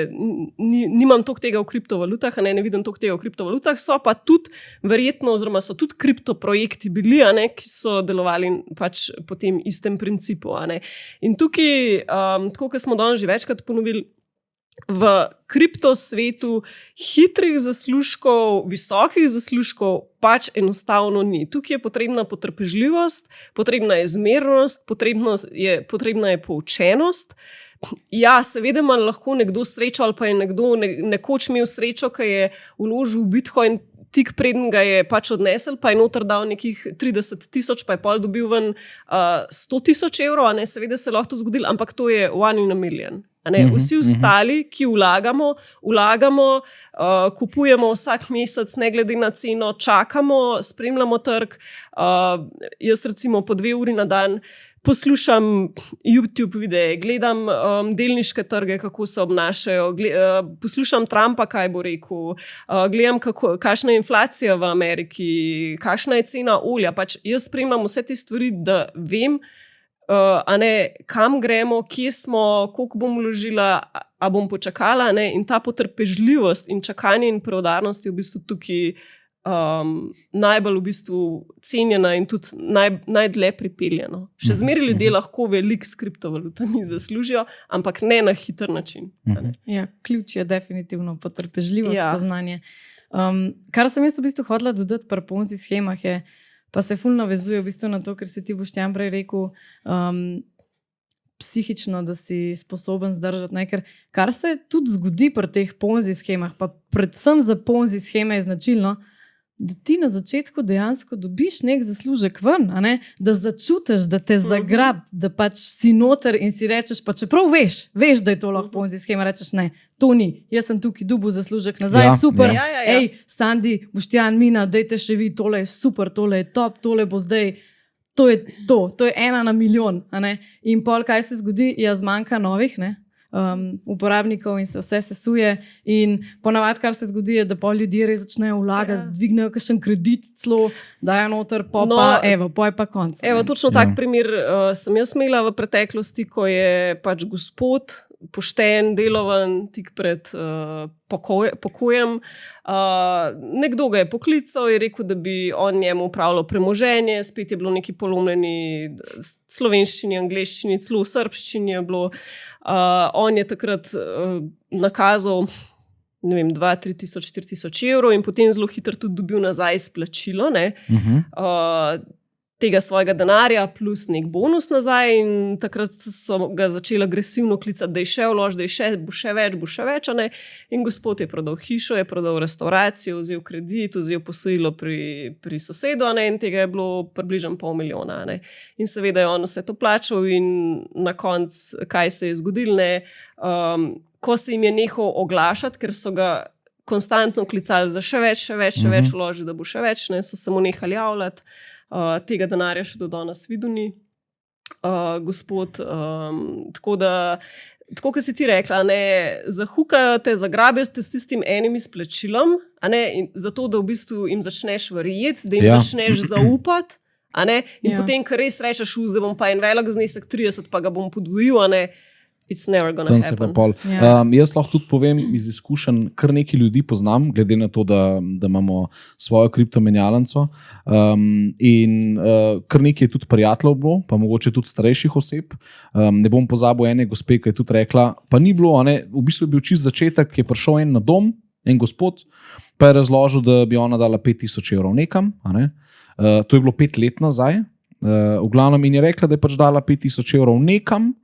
nimam toliko tega v kriptovalutah, ne vidim toliko tega o kriptovalutah, so pa tudi verjetno, oziroma so tudi kriptoprojekti bili, ki so delovali pač po tem istem principu. In tukaj, tako kot smo danes že večkrat ponovili, v kriptosvetu hitrih zaslužkov, visokih zaslužkov pač enostavno ni. Tukaj je potrebna potrpežljivost, potrebna je zmernost, potrebna je poučenost. Ja, seveda ima lahko nekdo srečo ali pa je nekdo nekoč imel srečo, ki je vložil v Bitcoin tik preden ga je pač odnesel, pa je noter dal nekih 30,000, pa je pol dobil ven 100,000 evrov, seveda se lahko to zgodilo, ampak to je 1 in a million. Vsi ostali, ki vlagamo, kupujemo vsak mesec, ne glede na ceno, čakamo, spremljamo trg. Jaz recimo po 2 uri na dan poslušam YouTube videe, gledam delniške trge, kako se obnašajo, poslušam Trumpa, kaj bo rekel, gledam, kakšna je inflacija v Ameriki, kakšna je cena olja. Pač jaz spremljam vse te stvari, da vem, kam gremo, kje smo, koliko bom vložila, a bom počakala. In ta potrpežljivost in čakanje in preudarnost je v bistvu tukaj najbolj v bistvu cenjena in tudi najdlje pripeljeno. Še zmeraj ljudje lahko veliko s kriptovalutami zaslužijo, ampak ne na hiter način. Ja, ključ je definitivno potrpežljivost, znanje. Kar sem jaz v bistvu hodila dodati pri Ponzi shemah je, pa se ful navezuje v bistvu na to, ker si ti Boštjan prej rekel, psihično, da si sposoben zdržati. Ker kar se tudi zgodi pri teh Ponzi shemah, pa predvsem za Ponzi sheme je značilno, da ti na začetku dejansko dobiš nek zaslužek ven, da začutiš, da te zagrab, da pač si noter in si rečeš, pa čeprav veš, da je to lahko Ponzi shema, rečeš ne, to ni, jaz sem tukaj dobil zaslužek nazaj, super, ej, Sandi, Boštjan, Mina, dajte še vi, tole je super, tole je top, tole bo zdaj, to je 1 na milijon. In pol, kaj se zgodi, zmanjka novih, uporabnikov in se vse sesuje in ponavadi, kar se zgodi, je, da pol ljudje res začnejo vlagati, dvignejo kakšen kredit celo, dajo noter, pa je pa konc. Točno tak primer sem jaz imela v preteklosti, ko je pač gospod pošten, deloven, tik pred pokojem. Nekdo ga je poklical, je rekel, da bi on njemu upravljal premoženje, spet je bilo neki polomljeni slovenščini, angleščini, celo srbščini je bilo. On je takrat nakazal 2-3 tisoč, 4 tisoč evrov in potem zelo hitro tudi dobil nazaj izplačilo tega svojega denarja plus nek bonus nazaj in takrat so ga začeli agresivno klicati, da je še vlož, da je bo še več. In gospod je prodal hišo, je prodal restauracijo, vzel kredit, vzel posojilo pri sosedu in tega je bilo približno 500,000. In seveda je on vse to plačal in na koncu, kaj se je zgodilo, ko se jim je nehal oglašati, ker so ga konstantno klicali za še več vloži, da bo še več, so se mu nehali javljati. Tega denarja še do danes videl ni, gospod. Tako da, tako kot si ti rekla, zahukajo te, zagrabijo te s tistim enim izplačilom, zato da v bistvu jim začneš verjeti, da jim začneš zaupati. In potem, kar res rečeš, zdaj bom pa en velik znesek 30, pa ga bom podvojil, it's never gonna happen. Jaz lahko tudi povem iz izkušenj, kar nekaj ljudi poznam, glede na to, da imamo svojo kriptomenjalnico. In kar nekaj je tudi prijateljev bilo, pa mogoče tudi starejših oseb. Ne bom pozabil ene gospe, ki je tudi rekla, pa ni bilo, v bistvu je bil čist začetek, je prišel en na dom, en gospod, pa je razložil, da bi ona dala 5,000 evrov nekam. To je bilo 5 let nazaj. V glavnem in je rekla, da je pač dala 5,000 evrov nekam,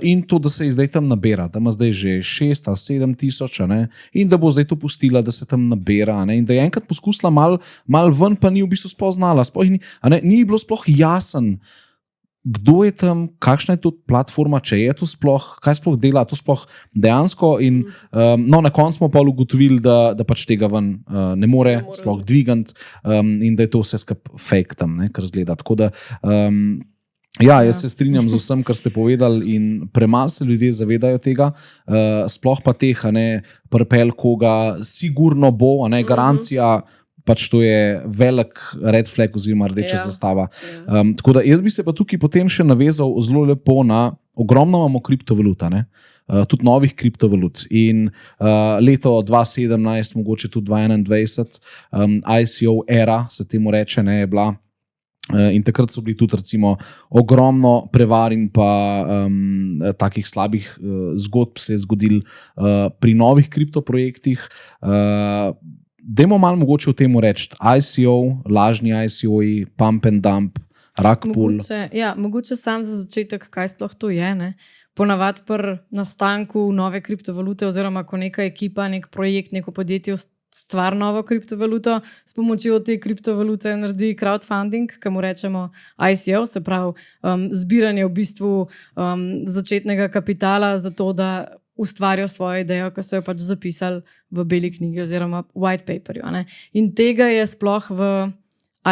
in to, da se je zdaj tam nabira, da ima zdaj že 6 ali 7 tisoč, in da bo zdaj to pustila, da se tam nabira, in da je enkrat poskusila mal ven, pa ni v bistvu spoznala, ni bilo sploh jasen, kdo je tam, kakšna je to platforma, če je to sploh, kaj sploh dela, to sploh dejansko in na koncu smo pa ugotovili, da pač tega ven ne more sploh dvigant in da je to vse skup fake tam, kar zgleda, tako da jaz se strinjam z vsem, kar ste povedali in premalo se ljudje zavedajo tega, sploh pa teh, pripel koga, sigurno bo, garancija, pač to je velik red flag oziroma rdeča zastava. Tako da jaz bi se pa tukaj potem še navezal zelo lepo na, ogromno imamo kriptovaluta, tudi novih kriptovalut. In leto 2017, mogoče tudi 2021, ICO era, se temu reče, ne, je bila. In takrat so bili tudi recimo ogromno prevar in pa takih slabih zgodb se je zgodil pri novih kriptoprojektih. Dajmo malo mogoče o tem reči. ICO, lažni ICO-ji, pump and dump, rug pull. Mogoče sam za začetek, kaj sploh to je. Ne? Ponavadi pri nastanku nove kriptovalute oziroma ko neka ekipa, nek projekt, neko podjetje stvar novo kriptovaluto, s pomočjo te kriptovalute naredi crowdfunding, ki mu rečemo ICO, se pravi zbiranje v bistvu začetnega kapitala za to, da ustvarijo svojo idejo, ki so jo pač zapisali v beli knjigi oziroma white paperju. Ne? In tega je sploh v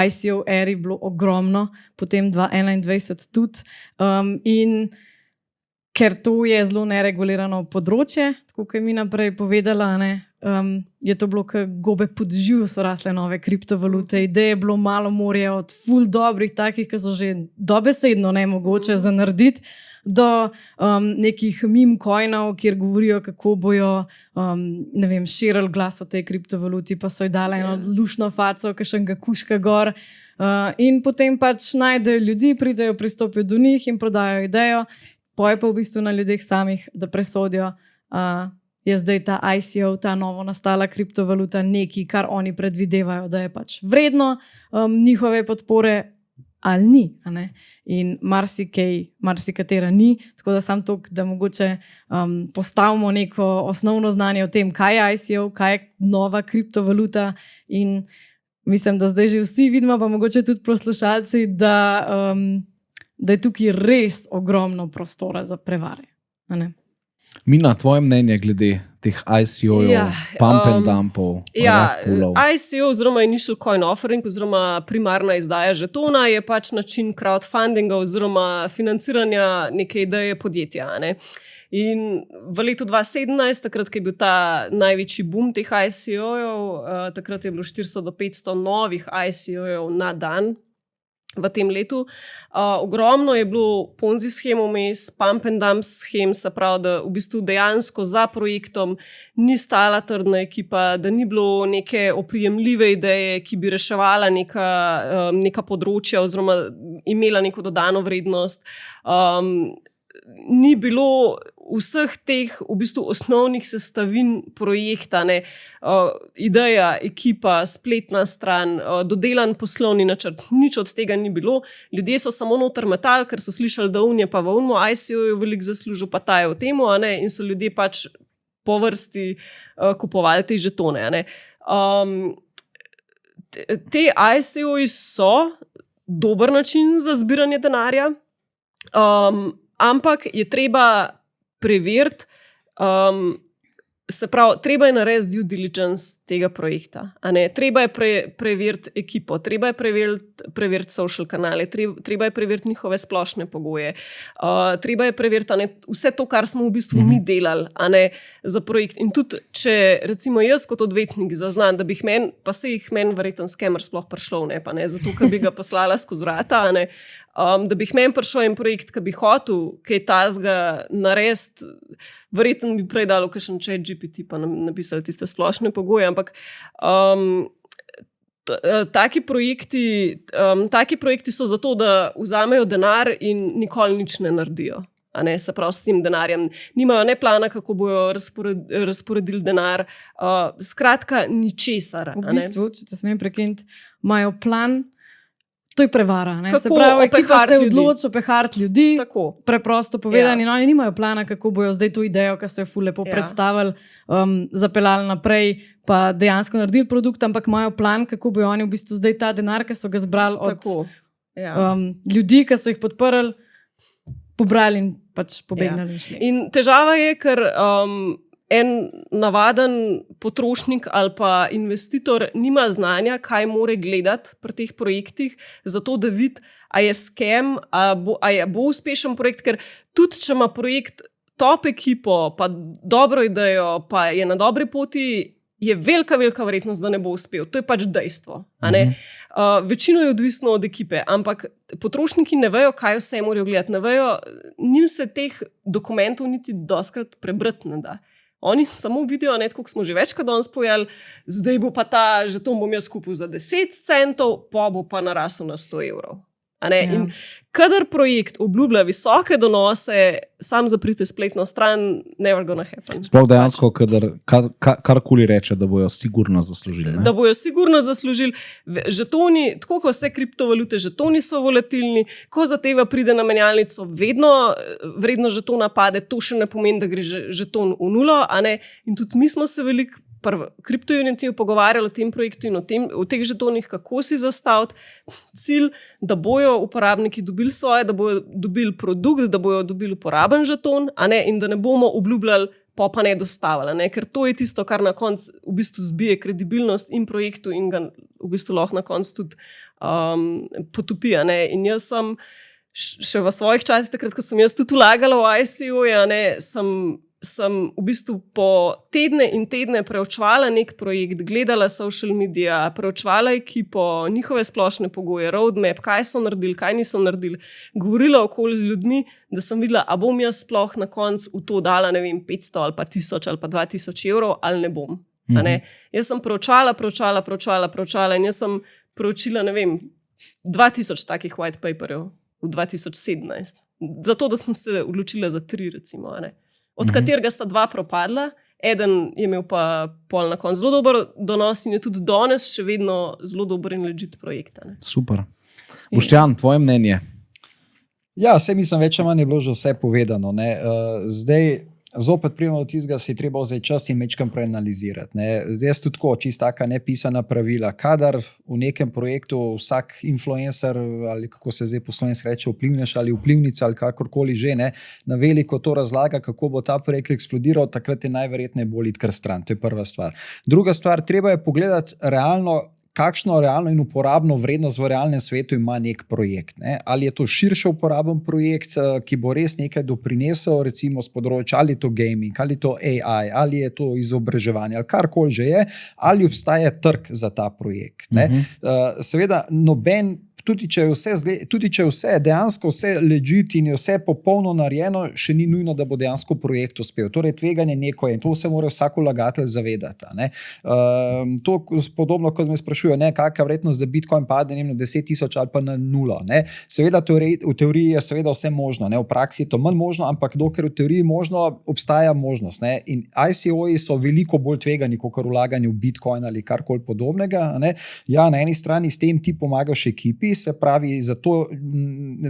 ICO eri bilo ogromno, potem 2021 tudi. In ker to je zelo neregulirano področje, tako kot je Mina prej povedala, ne, je to bilo, kot gobe pod živ, so rasle nove kriptovalute, ideje je bilo malo morje od ful dobrih, takih, ki so že dobesedno nemogoče za narediti, do nekih meme coinov, kjer govorijo, kako bojo širili glas o tej kriptovaluti, pa so ji dali eno lušno faco, kakšnega kuška gor. In potem pač najdejo ljudi, pridejo, pristopijo do njih in prodajo idejo. Poje pa v bistvu na ljudeh samih, da presodijo, je zdaj ta ICO, ta novo nastala kriptovaluta nekaj, kar oni predvidevajo, da je pač vredno njihove podpore ali ni. In marsikatera ni, tako da sam to, da mogoče postavimo neko osnovno znanje o tem, kaj je ICO, kaj je nova kriptovaluta in mislim, da zdaj že vsi vidimo, pa mogoče tudi poslušalci, da je tukaj res ogromno prostora za prevare. Mina, tvoje mnenje glede teh ICO-jev, pump and dumpov, rug pullov? ICO oziroma Initial Coin Offering oziroma primarna izdaja žetona je pač način crowdfundinga oziroma financiranja neke ideje podjetja. In v letu 2017, takrat, ko je bil ta največji boom teh ICO-jev, takrat je bilo 400 do 500 novih ICO-jev na dan. V tem letu. Ogromno je bilo ponzi shem vmes, pump and dump shem, se pravi, da v bistvu dejansko za projektom ni stala trdna ekipa, da ni bilo neke oprijemljive ideje, ki bi reševala neka področja oziroma imela neko dodano vrednost. Ni bilo vseh teh v bistvu osnovnih sestavin projekta, ideja, ekipa, spletna stran, dodelan poslovni načrt, nič od tega ni bilo. Ljudje so samo noter metali, ker so slišali, da unje pa v unmo, ICO je veliko zaslužil, pa ta je v temu, in so ljudje pač po vrsti kupovali te žetone. Te ICO-ji so dober način za zbiranje denarja, ampak je treba preveriti, se pravi, treba je narediti due diligence tega projekta. Treba je preveriti ekipo, treba je preveriti social kanale, treba je preveriti njihove splošne pogoje, treba je preveriti vse to, kar smo v bistvu mi delali za projekt. In tudi, če recimo jaz kot odvetnik zaznam, da bi meni, pa se jih meni verjetno skemer sploh prišlo, zato, ker bi ga poslala skozi vrata, da bi meni prišel en projekt, ki bi hotel kaj tazga narediti, verjetno bi prej dalo kakšen ChatGPT pa napisali tiste splošne pogoje, ampak taki projekti so zato, da vzamejo denar in nikoli nič ne naredijo. Se pravi, s tem denarjem nimajo ne plana, kako bojo razporedili denar, skratka ničesar. V bistvu, če te smem prekiniti, imajo plan. To je prevara. Se pravi, ekipa se odloči opehariti ljudi, preprosto povedano, in oni nimajo plana, kako bojo zdaj to idejo, ki so jo ful lepo predstavili, zapeljali naprej, pa dejansko naredili produkt, ampak imajo plan, kako bojo oni v bistvu zdaj ta denar, ki so ga zbrali od ljudi, ki so jih podprli, pobrali in pač pobegnali. In težava je, ker en navaden potrošnik ali pa investitor nima znanja, kaj more gledati pri teh projektih, zato da vidi, a je scam, a bo uspešen projekt, ker tudi, če ima projekt top ekipo, pa dobro idejo, pa je na dobri poti, je velika verjetnost, da ne bo uspel. To je pač dejstvo. Večino je odvisno od ekipe, ampak potrošniki ne vejo, kaj vse morajo gledati. Ne vejo, njim se teh dokumentov niti doskrat prebrati ne da. Oni samo vidijo, kot smo že večkrat danes povedali, zdaj bo pa ta žeton bom jaz kupil za 10 centov, pa bo pa narasel na 100 evrov. In kadar projekt obljublja visoke donose, sam zaprite spletno stran, never gonna happen. Sploh dejansko, karkoli reče, da bojo sigurno zaslužili. Ne? Da bojo sigurno zaslužili. Žetoni, tako kot vse kriptovalute, žetoni so volatilni, ko zateva pride na menjalnico, vedno vredno žetona pade, to še ne pomeni, da gre žeton v nulo. In tudi mi smo se veliko Crypto Unity pogovarjali o tem projektu in o teh žetonih, kako si zastaviti cilj, da bojo uporabniki dobili svoje, da bojo dobili produkt, da bojo dobili uporaben žeton, in da ne bomo obljubljali, pa ne dostavili. Ker to je tisto, kar na koncu v bistvu zbije kredibilnost in projektu in ga v bistvu lahko na koncu tudi potopi. In jaz sem še v svojih časih, takrat, ko sem jaz tudi vlagala v ICO, sem v bistvu po tedne in tedne preučevala nek projekt, gledala social media, preučevala ekipo, njihove splošne pogoje, roadmap, kaj so naredili, kaj niso naredili, govorila okoli z ljudmi, da sem videla, a bom jaz sploh na koncu v to dala, 500 ali pa 1000 ali pa 2000 evrov ali ne bom. Jaz sem preučala in jaz sem preučila, 2000 takih white paperjev v 2017. Zato, da sem se odločila za 3, recimo, od katerega sta 2 propadla, eden je imel pa pol na koncu zelo dober donos in je tudi danes še vedno zelo dober in legit projekt. Super. Boštjan, tvoje mnenje? Ja, mislim, več ali manj je bilo že vse povedano. Zdaj, zopet pridemo do tistega, si treba vzeti čas in mečkam preanalizirati. Jaz tudi tako, čisto taka nepisana pravila. Kadar v nekem projektu vsak influencer, ali kako se zdaj po slovenski reče, vplivnež ali vplivnica ali kakorkoli že, na veliko to razlaga, kako bo ta projekt eksplodiral, takrat je najverjetneje bolj iti kar stran. To je prva stvar. Druga stvar, treba je pogledati realno, kakšno realno in uporabno vrednost v realnem svetu ima nek projekt. Ali je to širše uporaben projekt, ki bo res nekaj doprinesel, recimo z področja, ali je to gaming, ali je to AI, ali je to izobraževanje, ali karkoli že je, ali obstaja trg za ta projekt. Seveda, noben, tudi če je vse dejansko vse legit in je vse popolno narejeno, še ni nujno, da bo dejansko projekt uspel. Torej, tveganje neko je in to se mora vsak vlagatelj zavedati. To podobno, ko me sprašujejo, kakšna je vrednost, da Bitcoin pade na 10.000 ali pa na 0. Seveda, v teoriji je seveda vse možno, v praksi je to manj možno, ampak dokler v teoriji možno, obstaja možnost. In ICO-ji so veliko bolj tvegani, kot vlaganje v Bitcoin ali karkoli podobnega. Ja, na eni strani s tem ti pomagaš ekipi, se pravi, zato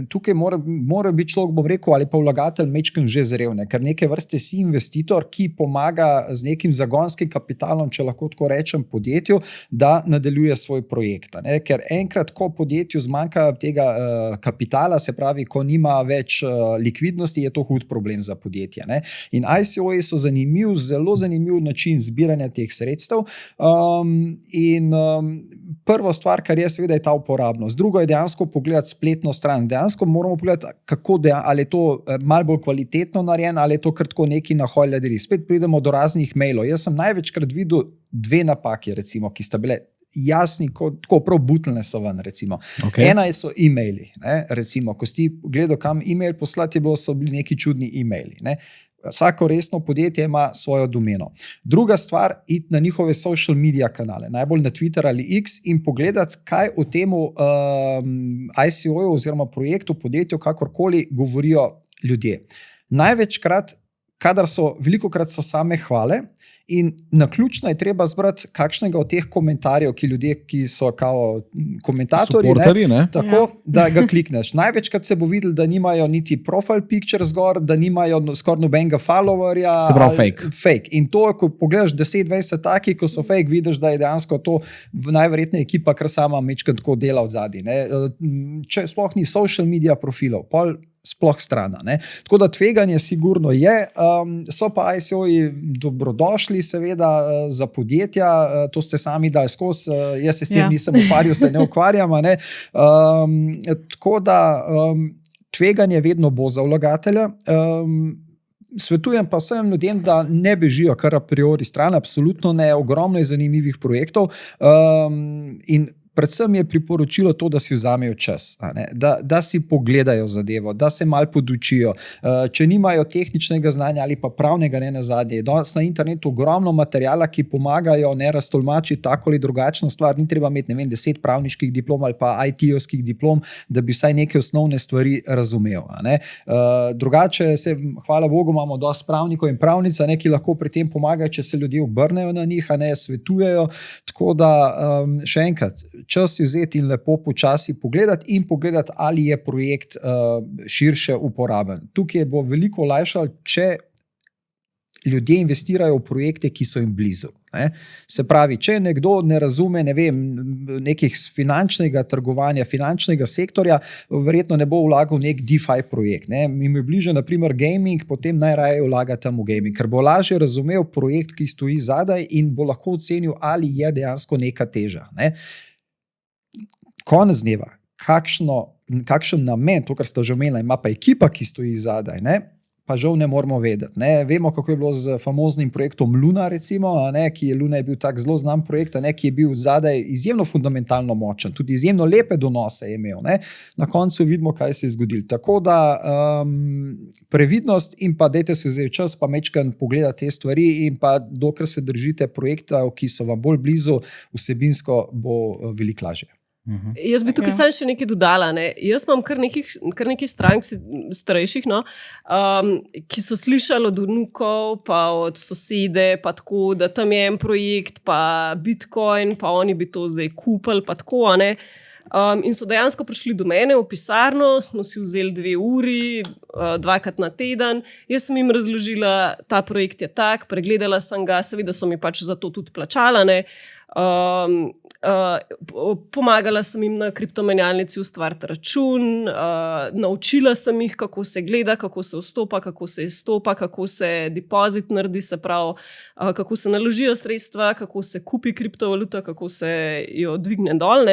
tukaj mora biti človek, bom rekel, ali pa vlagatelj mečken že zrel, ker neke vrste si investitor, ki pomaga z nekim zagonskim kapitalom, če lahko tako rečem, podjetju, da nadaljuje svoj projekt. Ker enkrat, ko podjetju zmanjka tega kapitala, se pravi, ko nima več likvidnosti, je to hud problem za podjetje. In ICO-ji so zelo zanimiv način zbiranja teh sredstev. Prva stvar, kar je seveda, je ta uporabnost. Drugo je dejansko pogledati spletno stran. Dejansko moramo pogledati, ali je to malo bolj kvalitetno narejeno, ali je to kar tako neki na hojladeri. Spet pridemo do raznih mailov. Jaz sem največkrat videl 2 napake, recimo, ki sta bile jasni, tako prav butlne so ven, recimo. Okay. Ena so e-maili, recimo, ko si gledal, kam e-mail poslati, so bili neki čudni e-maili. Vsako resno podjetje ima svojo domeno. Druga stvar, iti na njihove social media kanale, najbolj na Twitter ali X in pogledati, kaj o temu ICO-ju oziroma projektu, podjetju, kakorkoli govorijo ljudje. Največkrat, velikokrat so same hvale, in naključno je treba zbrati kakšnega od teh komentarjev, ki so kao komentatorji, tako, da ga klikneš. Največkrat se bo videl, da nimajo niti profile picture zgor, da nimajo skoraj nobenega followerja. Se pravi fake. In to, ko pogledaš 10-20 takih, ko so fake, vidiš, da je dejansko to najverjetneje ekipa, kar sama mečkrat tako dela v zadnji. Če sploh ni social media profilov, pol sploh strana. Tako da tveganje sigurno je, so pa ICO-ji dobrodošli seveda za podjetja, to ste sami dali skozi, jaz se s tem nisem ukvarjal, se ne ukvarjam. Tako da tveganje vedno bo za vlagatelja, Svetujem pa vsem ljudem, da ne bežijo kar a priori stran, absolutno ne, ogromno je zanimivih projektov in predvsem je priporočilo to, da si vzamejo čas, da si pogledajo zadevo, da se malo podučijo. Če nimajo tehničnega znanja ali pa pravnega, ne nazadnje, danes na internetu ogromno materijala, ki pomagajo raztolmačiti tako ali drugačno stvar, ni treba imeti 10 pravniških diplom ali pa IT-ovskih diplom, da bi vsaj neke osnovne stvari razumel. Drugače hvala Bogu, imamo dosti pravnikov in pravnic, ki lahko pri tem pomagajo, če se ljudje obrnejo na njih, svetujejo, tako da še enkrat, čas si vzeti in lepo počasi pogledati in pogledati, ali je projekt širše uporaben. Tukaj bo veliko olajšalo, če ljudje investirajo v projekte, ki so jim blizu. Se pravi, če nekdo ne razume, nekih finančnega trgovanja, finančnega sektorja, verjetno ne bo vlagal nek DeFi projekt. Mi je bliže, naprimer, gaming, potem najraje vlaga tam v gaming, ker bo lažje razumel projekt, ki stoji zadaj in bo lahko ocenil, ali je dejansko neka teža. Konec dneva, kakšen namen, to, kar ste že omenili, ima pa ekipa, ki stoji zadaj, pa žal ne moramo vedeti. Vemo, kako je bilo z famoznim projektom Luna, recimo, Luna je bil tak zelo znan projekt, ki je bil zadaj izjemno fundamentalno močen, tudi izjemno lepe donose je imel. Na koncu vidimo, kaj se je zgodilo. Tako da previdnost in pa dajte si vzeti čas, pa mečkan pogledati te stvari in pa dokler se držite projektov, ki so vam bolj blizu, vsebinsko bo veliko lažje. Jaz bi tukaj samo še nekaj dodala. Jaz imam kar nekaj strank starejših, ki so slišali od vnukov, pa od sosede, pa tako, da tam je en projekt, pa Bitcoin, pa oni bi to zdaj kupili, pa tako. In so dejansko prišli do mene v pisarno, smo si vzeli 2 uri, 2krat na teden. Jaz sem jim razložila, ta projekt je tak, pregledala sem ga, seveda so mi pač za to tudi plačala. Pomagala sem jim na kriptomenjalnici ustvariti račun, naučila sem jih, kako se gleda, kako se vstopa, kako se izstopa, kako se depozit naredi, se pravi, kako se naložijo sredstva, kako se kupi kriptovaluta, kako se jo dvigne dol.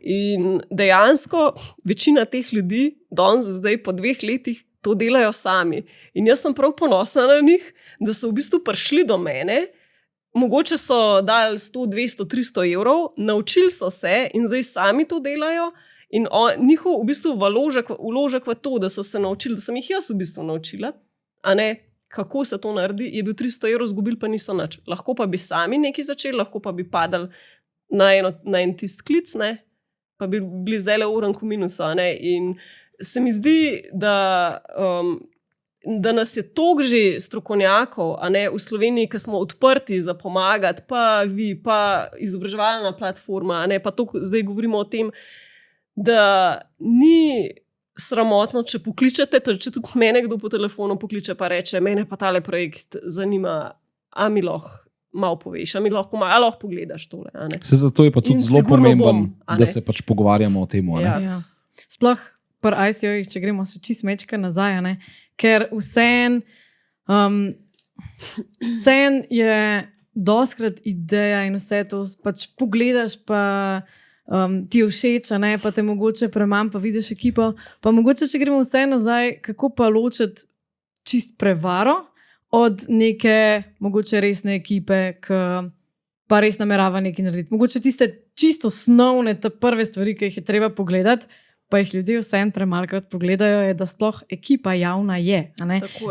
In dejansko večina teh ljudi danes zdaj po 2 letih to delajo sami. In jaz sem prav ponosna na njih, da so v bistvu prišli do mene. Mogoče so dali 100, 200, 300 evrov, naučili so se in zdaj sami to delajo. In njihov v bistvu vložek v to, da so se naučili, da sem jih jaz v bistvu naučila, kako se to naredi, je bil 300 evrov, zgubili pa niso nič. Lahko pa bi sami nekaj začeli, lahko pa bi padali na en tist klic, pa bi bili zdaj le v ranku minusa. In se mi zdi, da nas je toliko že strokovnjakov v Sloveniji, ki smo odprti za pomagati, pa vi, pa izobraževalna platforma, pa to zdaj govorimo o tem, da ni sramotno, če pokličete, če tudi mene kdo po telefonu pokliče pa reče, mene pa tale projekt zanima, a mi lahko malo poveš, a mi lahko pogledaš tole. Zato je pa tudi zelo pomemben, da se pač pogovarjamo o tem. Ja. Sploh pri ICO-jih, če gremo še čist mečka nazaj, ker vseeno je doskrat ideja in vse to pač pogledaš, pa ti je všeč, pa te mogoče premanj, pa vidiš ekipo, pa mogoče, če gremo vse nazaj, kako pa ločiti čist prevaro od neke mogoče resne ekipe, ki pa res namerava nekaj narediti. Mogoče tiste čisto osnovne, te prve stvari, ki jih je treba pogledati, pa jih ljudje vseeno premalkrat pogledajo, je, da sploh ekipa javna je.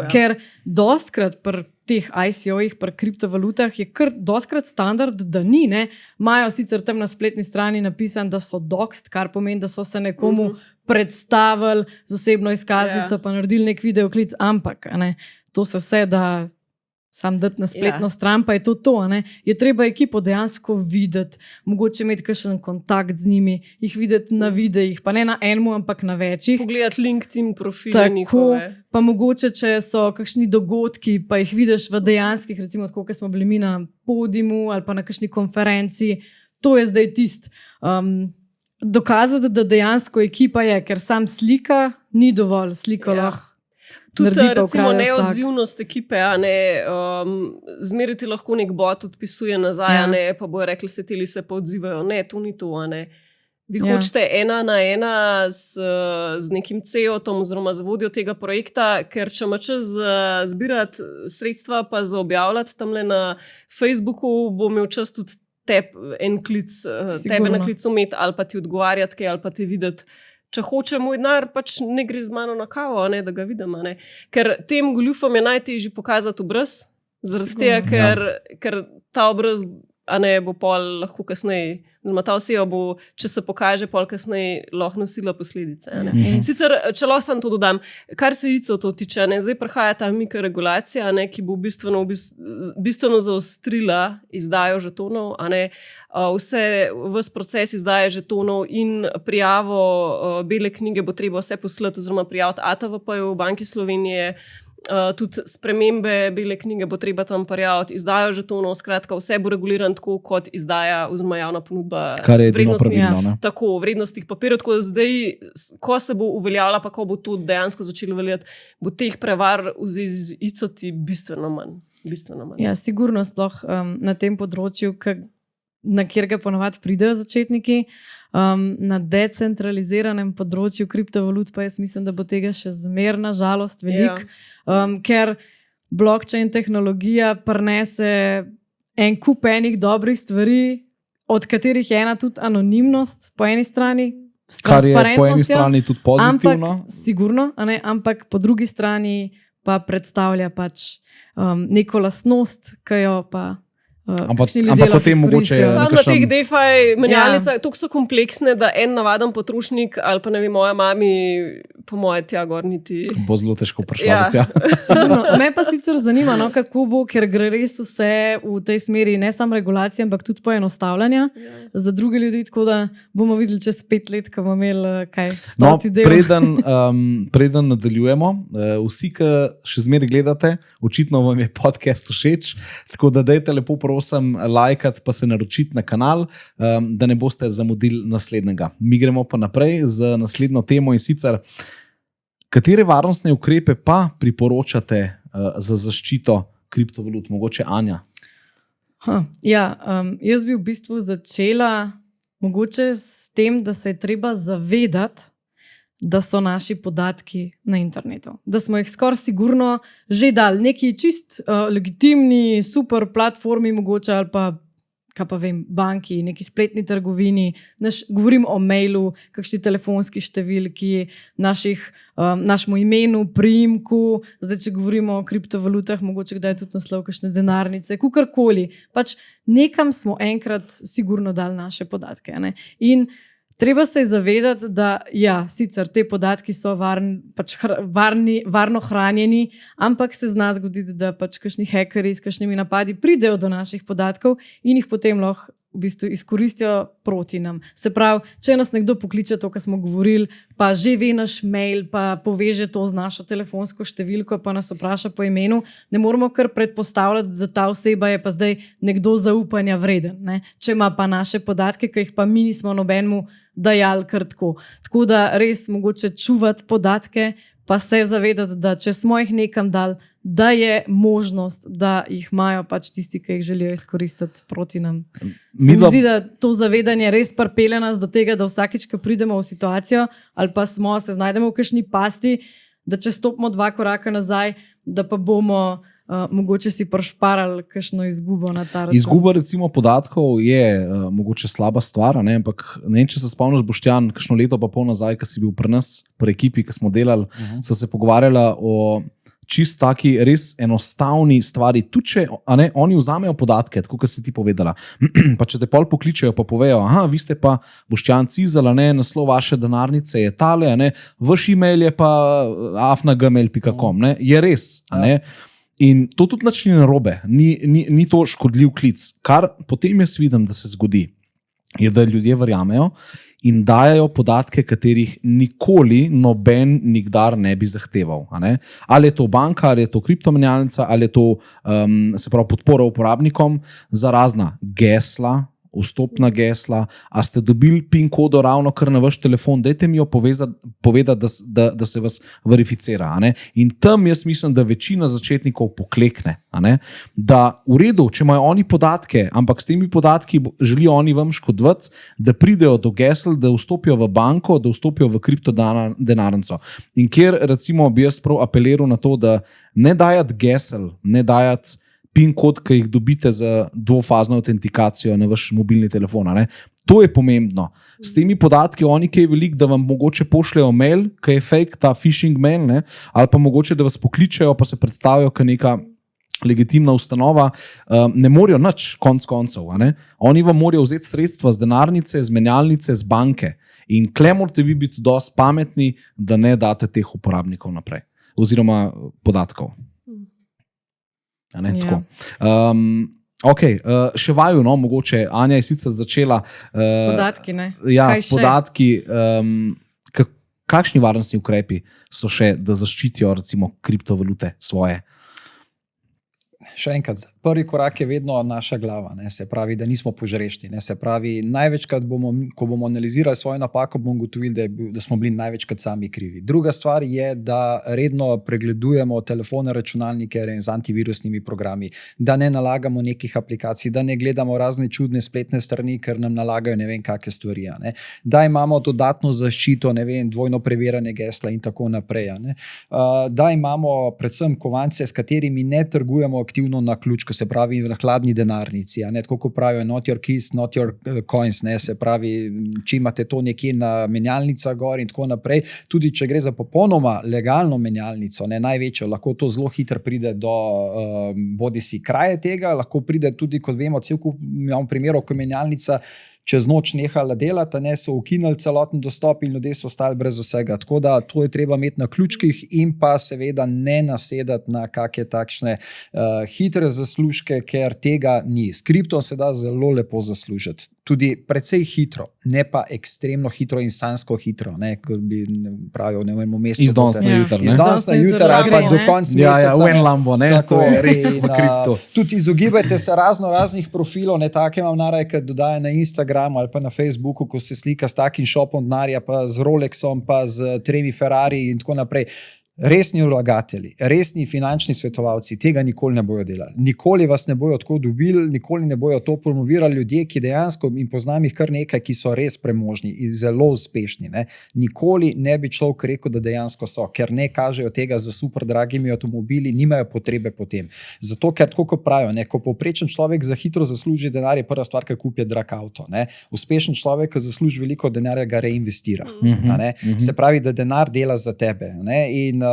Ker doskrat pri teh ICO-jih, pri kriptovalutah je kar doskrat standard, da ni. Imajo sicer tam na spletni strani napisan, da so doxed, kar pomeni, da so se nekomu predstavili z osebno izkaznico, pa naredili nek videoklic, ampak to se vse da sam dati na spletno stran, pa je to. Je treba ekipo dejansko videti, mogoče imeti kakšen kontakt z njimi, jih videti na videih, pa ne na enemu, ampak na večjih. Pogledati LinkedIn profile njihove. Pa mogoče, če so kakšni dogodki, pa jih vidiš v dejanskih, recimo tako, ko smo bili mi na podiumu ali pa na kakšni konferenci, to je zdaj tist. Dokazati, da dejansko ekipa je, ker sam slika ni dovolj, sliko lahko. Tudi recimo neodzivnost ekipe, zmeraj ti lahko nek bot odpisuje nazaj, pa bojo rekli, se pa odzivajo. Ne, to ni to. Vi hočete ena na ena z nekim CEO-tom oziroma z vodjo tega projekta, ker če ima čas zbirati sredstva pa za objavljati tamle na Facebooku, bo imel čas tudi tebe na klic umeti ali pa ti odgovarjati kaj, ali pa ti videti. Če hoče moj denar, pač ne gre z mano na kavo, ne, da ga vidim. Ne. Ker tem goljufom je najtežje pokazati obraz, zaradi tega, ker ta obraz bo pol lahko kasneje, ta oseba bo, če se pokaže, pol kasneje lahko nosila posledice. Sicer, če lahko sam to dodam, kar se ICO to tiče, zdaj prihaja ta mikroregulacija, ki bo bistveno zaostrila izdajo žetonov, ves proces izdaje žetonov in prijavo bele knjige bo treba vse poslati oziroma prijaviti ATVP-ju v Banki Slovenije. Tudi spremembe bele knjige bo treba tam prijaviti, izdajo žetonov, skratka, vse bo regulirano tako, kot izdaja oziroma javna ponudba vrednostnih papirjev. Tako da zdaj, ko se bo uveljavila, pa ko bo to dejansko začelo veljati, bo teh prevar v zvezi z ICO-ti bistveno manj. Ja, sigurno sploh na tem področju, na kjer ga ponovadi pridejo začetniki, na decentraliziranem področju kriptovalut, pa jaz mislim, da bo tega še zmer na žalost veliko, ker blockchain tehnologija prinese en kup enih dobrih stvari, od katerih je ena tudi anonimnost po eni strani, s transparentnostjo. Kar je po eni strani tudi pozitivno. Sigurno, ampak po drugi strani pa predstavlja pač neko lastnost, ki jo pa ampak potem mogoče sam na teh DeFi menjalnicah toliko so kompleksne, da en navaden potrošnik ali pa ne vem, moja mami po moje tja gor niti bo zelo težko prišla tja. Me pa sicer zanima, kako bo, ker gre res vse v tej smeri, ne samo regulacije, ampak tudi poenostavljanja za druge ljudi, tako da bomo videli čez 5 let, ko bomo imeli kaj 100 del. Preden nadaljujemo, vsi, ki še zmeraj gledate, očitno vam je podcast všeč, tako da dajte lepo prosim lajkati pa se naročiti na kanal, da ne boste zamudili naslednjega. Mi gremo pa naprej z naslednjo temo in sicer, katere varnostne ukrepe pa priporočate za zaščito kriptovalut? Mogoče Anja? Jaz bi v bistvu začela mogoče s tem, da se je treba zavedati, da so naši podatki na internetu. Da smo jih skoraj sigurno že dali neki čist legitimni, super platformi mogoče ali pa, kaj pa vem, banki, neki spletni trgovini, govorim o mailu, kakšni telefonski številki, našemu imenu, priimku, zdaj če govorimo o kriptovalutah, mogoče kdaj tudi naslov kakšne denarnice, kakorkoli. Pač nekam smo enkrat sigurno dali naše podatke. In treba se je zavedati, da sicer te podatki so varno hranjeni, ampak se zna zgoditi, da pač kakšni hekerji s kakšnimi napadi pridejo do naših podatkov in jih potem lahko v bistvu izkoristijo proti nam. Se pravi, če nas nekdo pokliče, to, kar smo govorili, pa že ve naš mail, pa poveže to z našo telefonsko številko, pa nas vpraša po imenu, ne moramo kar predpostavljati, da ta oseba je pa zdaj nekdo zaupanja vreden. Ne? Če ima pa naše podatke, ki jih pa mi nismo nobenemu dajali kar tako. Tako da res mogoče čuvati podatke, pa se zavedati, da če smo jih nekam dali, da je možnost, da jih imajo pač tisti, ki jih želijo izkoristiti proti nam. Se mi zdi, da to zavedanje res pripelje nas do tega, da vsakič, ko pridemo v situacijo ali pa se znajdemo v kakšni pasti, da če stopimo 2 koraka nazaj, da pa bomo mogoče si prišparali kakšno izgubo na ta račun. Izguba recimo podatkov je mogoče slaba stvar, ampak ne vem, če se spomniš, Boštjan, kakšno leto pa pol nazaj, ko si bil pri nas, pri ekipi, ki smo delali, so se pogovarjala o čist taki res enostavni stvari. Tudi če oni vzamejo podatke, tako kot si ti povedala, pa če te pol pokličejo, pa povejo, vi ste pa Boštjan Cizelj, naslov vaše denarnice je tale, vaš e-mail je pa afna@gmail.com, je res, in to tudi nič ni narobe, ni to škodljiv klic. Kar potem jaz vidim, da se zgodi, je, da ljudje verjamejo in dajajo podatke, katerih nikoli noben nikdar ne bi zahteval. Ali je to banka, ali je to kriptomenjalnica, ali je to se pravi podpora uporabnikom za razna gesla, vstopna gesla, a ste dobili PIN kodo ravno kar na vaš telefon, dajte mi jo povedati, da se vas verificira. A ne? In tam jaz mislim, da večina začetnikov poklekne. A ne? Da v redu, če imajo oni podatke, ampak s temi podatki želijo oni vam škodovati, da pridejo do gesel, da vstopijo v banko, da vstopijo v kriptodenarnico. In kjer recimo bi jaz prav apeliral na to, da ne dajati gesel, ne dajati PIN kod, ki jih dobite za dvofazno autentikacijo na vaš mobilni telefon. Ne? To je pomembno. S temi podatki oni kaj veliko, da vam mogoče pošljejo mail, ki je fake, ta phishing mail, ne? Ali pa mogoče, da vas pokličejo, pa se predstavijo kot neka legitimna ustanova, ne morajo nič konc koncev. Oni vam morajo vzeti sredstva z denarnice, z menjalnice, z banke. In kle morate vi biti dosti pametni, da ne date teh uporabnikov naprej. Oziroma podatkov. Okay, še vaju, no, mogoče Anja je sicer začela s podatki, ne? Ja, s podatki. Kakšni varnostni ukrepi so še, da zaščitijo recimo kriptovalute svoje? Še enkrat, prvi korak je vedno naša glava, ne? Se pravi, da nismo požrešni. Ne? Se pravi, največkrat ko bomo analizirali svojo napako, bomo ugotovili, da smo bili največkrat sami krivi. Druga stvar je, da redno pregledujemo telefone, računalnike z antivirusnimi programi, da ne nalagamo nekih aplikacij, da ne gledamo razne čudne spletne strani, ker nam nalagajo ne vem kakšne stvari. Ne? Da imamo dodatno zaščito, ne vem, dvojno preverjene gesla in tako naprej. Ne? Da imamo predvsem kovance, s katerimi ne trgujemo aktivno na ključko, se pravi na hladni denarnici, ne, tako kot pravijo not your keys, not your coins, ne, se pravi, če imate to nekje na menjalnica gor in tako naprej, tudi če gre za popolnoma legalno menjalnico, ne, največjo, lahko to zelo hitro pride do bodisi kraje tega, lahko pride tudi, kot vemo, cel kup imamo primerov, ko menjalnica čez noč nehala delati, ne, so ukinili celoten dostop in ljudje so ostali brez vsega. Tako da to je treba imeti na ključkih in pa seveda ne nasedati na kakšne takšne hitre zaslužke, ker tega ni. S kriptom se da zelo lepo zaslužiti. Tudi precej hitro, ne pa ekstremno hitro in sansko hitro, ne, kot bi pravil, ne vem, v mesecu. Iz danes na jutro. Iz danes na jutro, ali pa do konca meseca. Ja, v en lambo, ne, tako je v kriptu. Tudi izogibajte se raznih profilov, ne, take imam naraj, ki dodaja na Instagram ali pa na Facebooku, ko se slika s takim šopom denarja, pa z Rolexom, pa z 3 Ferrari in tako naprej. Resni vlagatelji, resni finančni svetovalci tega nikoli ne bojo delali. Nikoli vas ne bojo tako dobili, nikoli ne bojo to promovirali ljudje, ki dejansko, in poznam jih kar nekaj, ki so res premožni in zelo uspešni. Ne. Nikoli ne bi človek rekel, da dejansko so, ker ne kažejo tega za super dragimi avtomobili, nimajo potrebe po tem. Zato, ker tako kot pravijo, ne, ko povprečen človek za hitro zasluži denar, je prva stvar, ki kupi drag avto. Ne. Uspešen človek, ki zasluži veliko denarja, ga reinvestira. Se pravi, da denar dela za tebe. Ne. In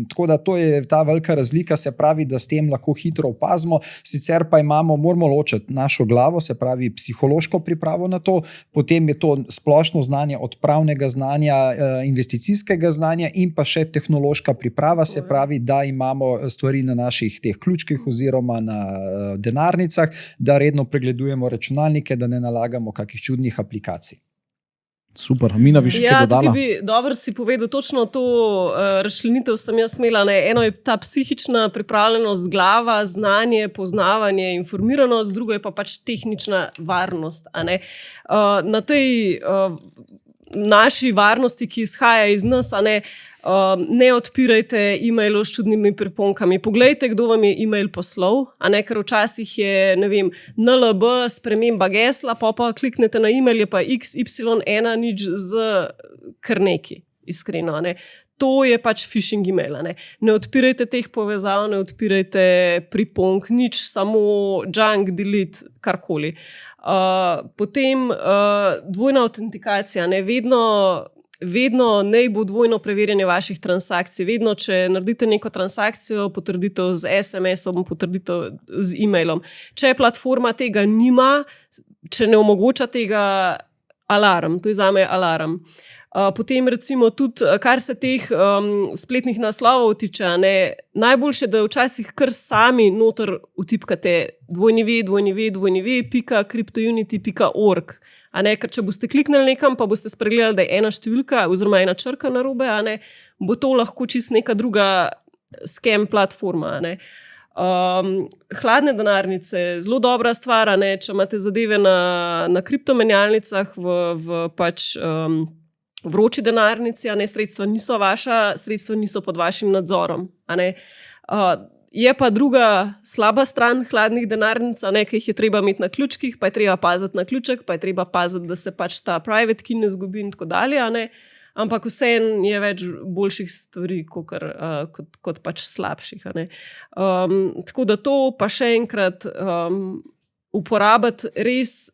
tako da to je ta velika razlika, se pravi, da s tem lahko hitro opazimo, sicer pa moramo ločiti našo glavo, se pravi psihološko pripravo na to, potem je to splošno znanje od pravnega znanja, investicijskega znanja in pa še tehnološka priprava, se pravi, da imamo stvari na naših teh ključkih oziroma na denarnicah, da redno pregledujemo računalnike, da ne nalagamo kakih čudnih aplikacij. Super, Mina bi še kaj dodala? Dobro si povedal, točno to razčlenitev sem jaz imela. Ne? Eno je ta psihična pripravljenost, glava, znanje, poznavanje, informiranost, drugo je pa pač tehnična varnost. A ne? Na tej naši varnosti, ki izhaja iz nas, a ne odpirajte e-mailov s čudnimi priponkami. Poglejte, kdo vam je e-mail poslal, a ne, ker včasih je, ne vem, NLB, sprememba gesla, pa kliknete na e-mail, je pa XY1 z kar neki, iskreno, a ne. To je pač phishing e-mail. Ne odpirajte teh povezav, ne odpirajte priponk, nič, samo junk, delete, karkoli. Potem dvojna autentikacija, ne, vedno naj bo dvojno preverjanje vaših transakcij. Vedno, če naredite neko transakcijo, potrditev z SMS-om, potrditev z e-mailom. Če platforma tega nima, če ne omogoča tega, alarm. To je zame alarm. Potem recimo tudi, kar se teh spletnih naslovov tiče, najboljše, da včasih kar sami noter vtipkate www.cryptounity.org. Ker če boste kliknili nekam, pa boste spregledali, da je ena številka oziroma ena črka narobe, bo to lahko čist neka druga scam platforma. Hladne denarnice, zelo dobra stvar, ne, če imate zadeve na kriptomenjalnicah v pač vroči denarnici, a ne, sredstva niso vaša, sredstva niso pod vašim nadzorom. A ne. Je pa druga slaba stran hladnih denarnic, ki jih je treba imeti na ključkih, pa je treba paziti na ključek, pa je treba paziti, da se pač ta private key ne zgubi in tako dalje. Ampak vseeno je več boljših stvari kot pač slabših. Tako da to pa še enkrat uporabiti res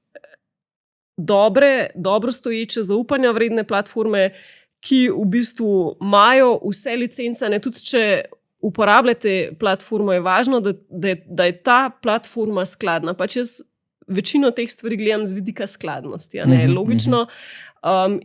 dobro stoječe, zaupanja vredne platforme, ki v bistvu imajo vse licence, ne, tudi če uporabljate platformo, je važno, da je ta platforma skladna. Pač jaz večino teh stvari gledam z vidika skladnosti, logično.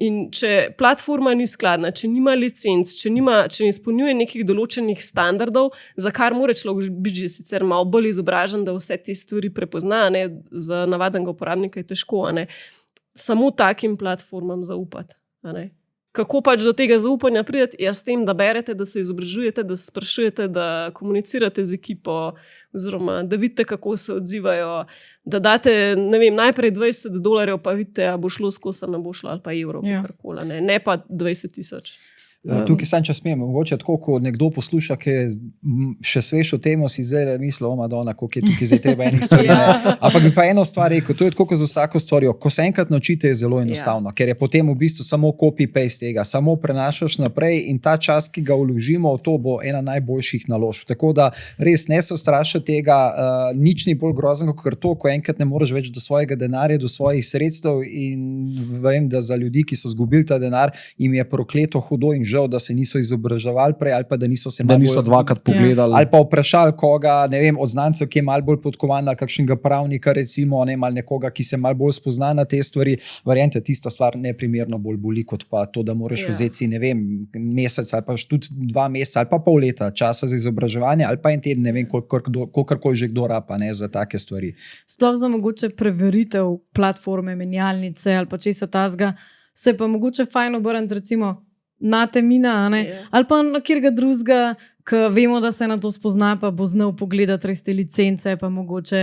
In če platforma ni skladna, če nima licenc, če ne izpolnjuje nekih določenih standardov, za kar mora človek biti že sicer malo bolj izobražen, da vse te stvari prepozna, za navadnega uporabnika je težko, samo takim platformam zaupati. Kako pač do tega zaupanja pridete? Ja, s tem, da berete, da se izobražujete, da se sprašujete, da komunicirate z ekipo, oziroma da vidite, kako se odzivajo, da date, ne vem, najprej $20, pa vidite, a bo šlo skozi, ne bo šlo, ali pa evro, karkoli, ne pa 20,000. Tukaj sem, če smem, mogoče tako, ko nekdo posluša, ki je še svež o temu, si zdaj misli, Madonna, koliko je tukaj zdaj treba enih stvari. Ampak bi pa eno stvar rekel, to je tako, kot za vsako stvarjo. Ko se enkrat naučite, je zelo enostavno, ker je potem v bistvu samo copy-paste tega, samo prenašaš naprej in ta čas, ki ga vložimo, to bo ena najboljših naložb. Tako da res ne se ustrašiti tega, nič ni bolj grozno, kot to, ko enkrat ne moreš več do svojega denarja, do svojih sredstev, in vem, da za ljudi, ki so izgubili ta denar, jim je prokleto hudo in žal, da se niso izobraževali prej, ali pa da niso se dvakrat pogledali. Ali pa vprašali koga, ne vem, od znancev, ki je malo bolj podkovan, ali kakšnega pravnika, recimo, ali nekoga, ki se malo bolj spozna na te stvari. Verjemite, tista stvar neprimerno bolj boli, kot pa to, da moraš vzeti, ne vem, mesec ali pa tudi 2 meseca ali pa pol leta časa za izobraževanje, ali pa en teden, ne vem, kolikor že kdo rapa, za take stvari. Sploh za mogoče preveritev platforme, menjalnice ali pa česa tazga, se pa mogoče fajn obrniti, recimo, na Temina, ali pa na kjerga drugega, ki vemo, da se na to spozna, pa bo znal pogledati res te licence, pa mogoče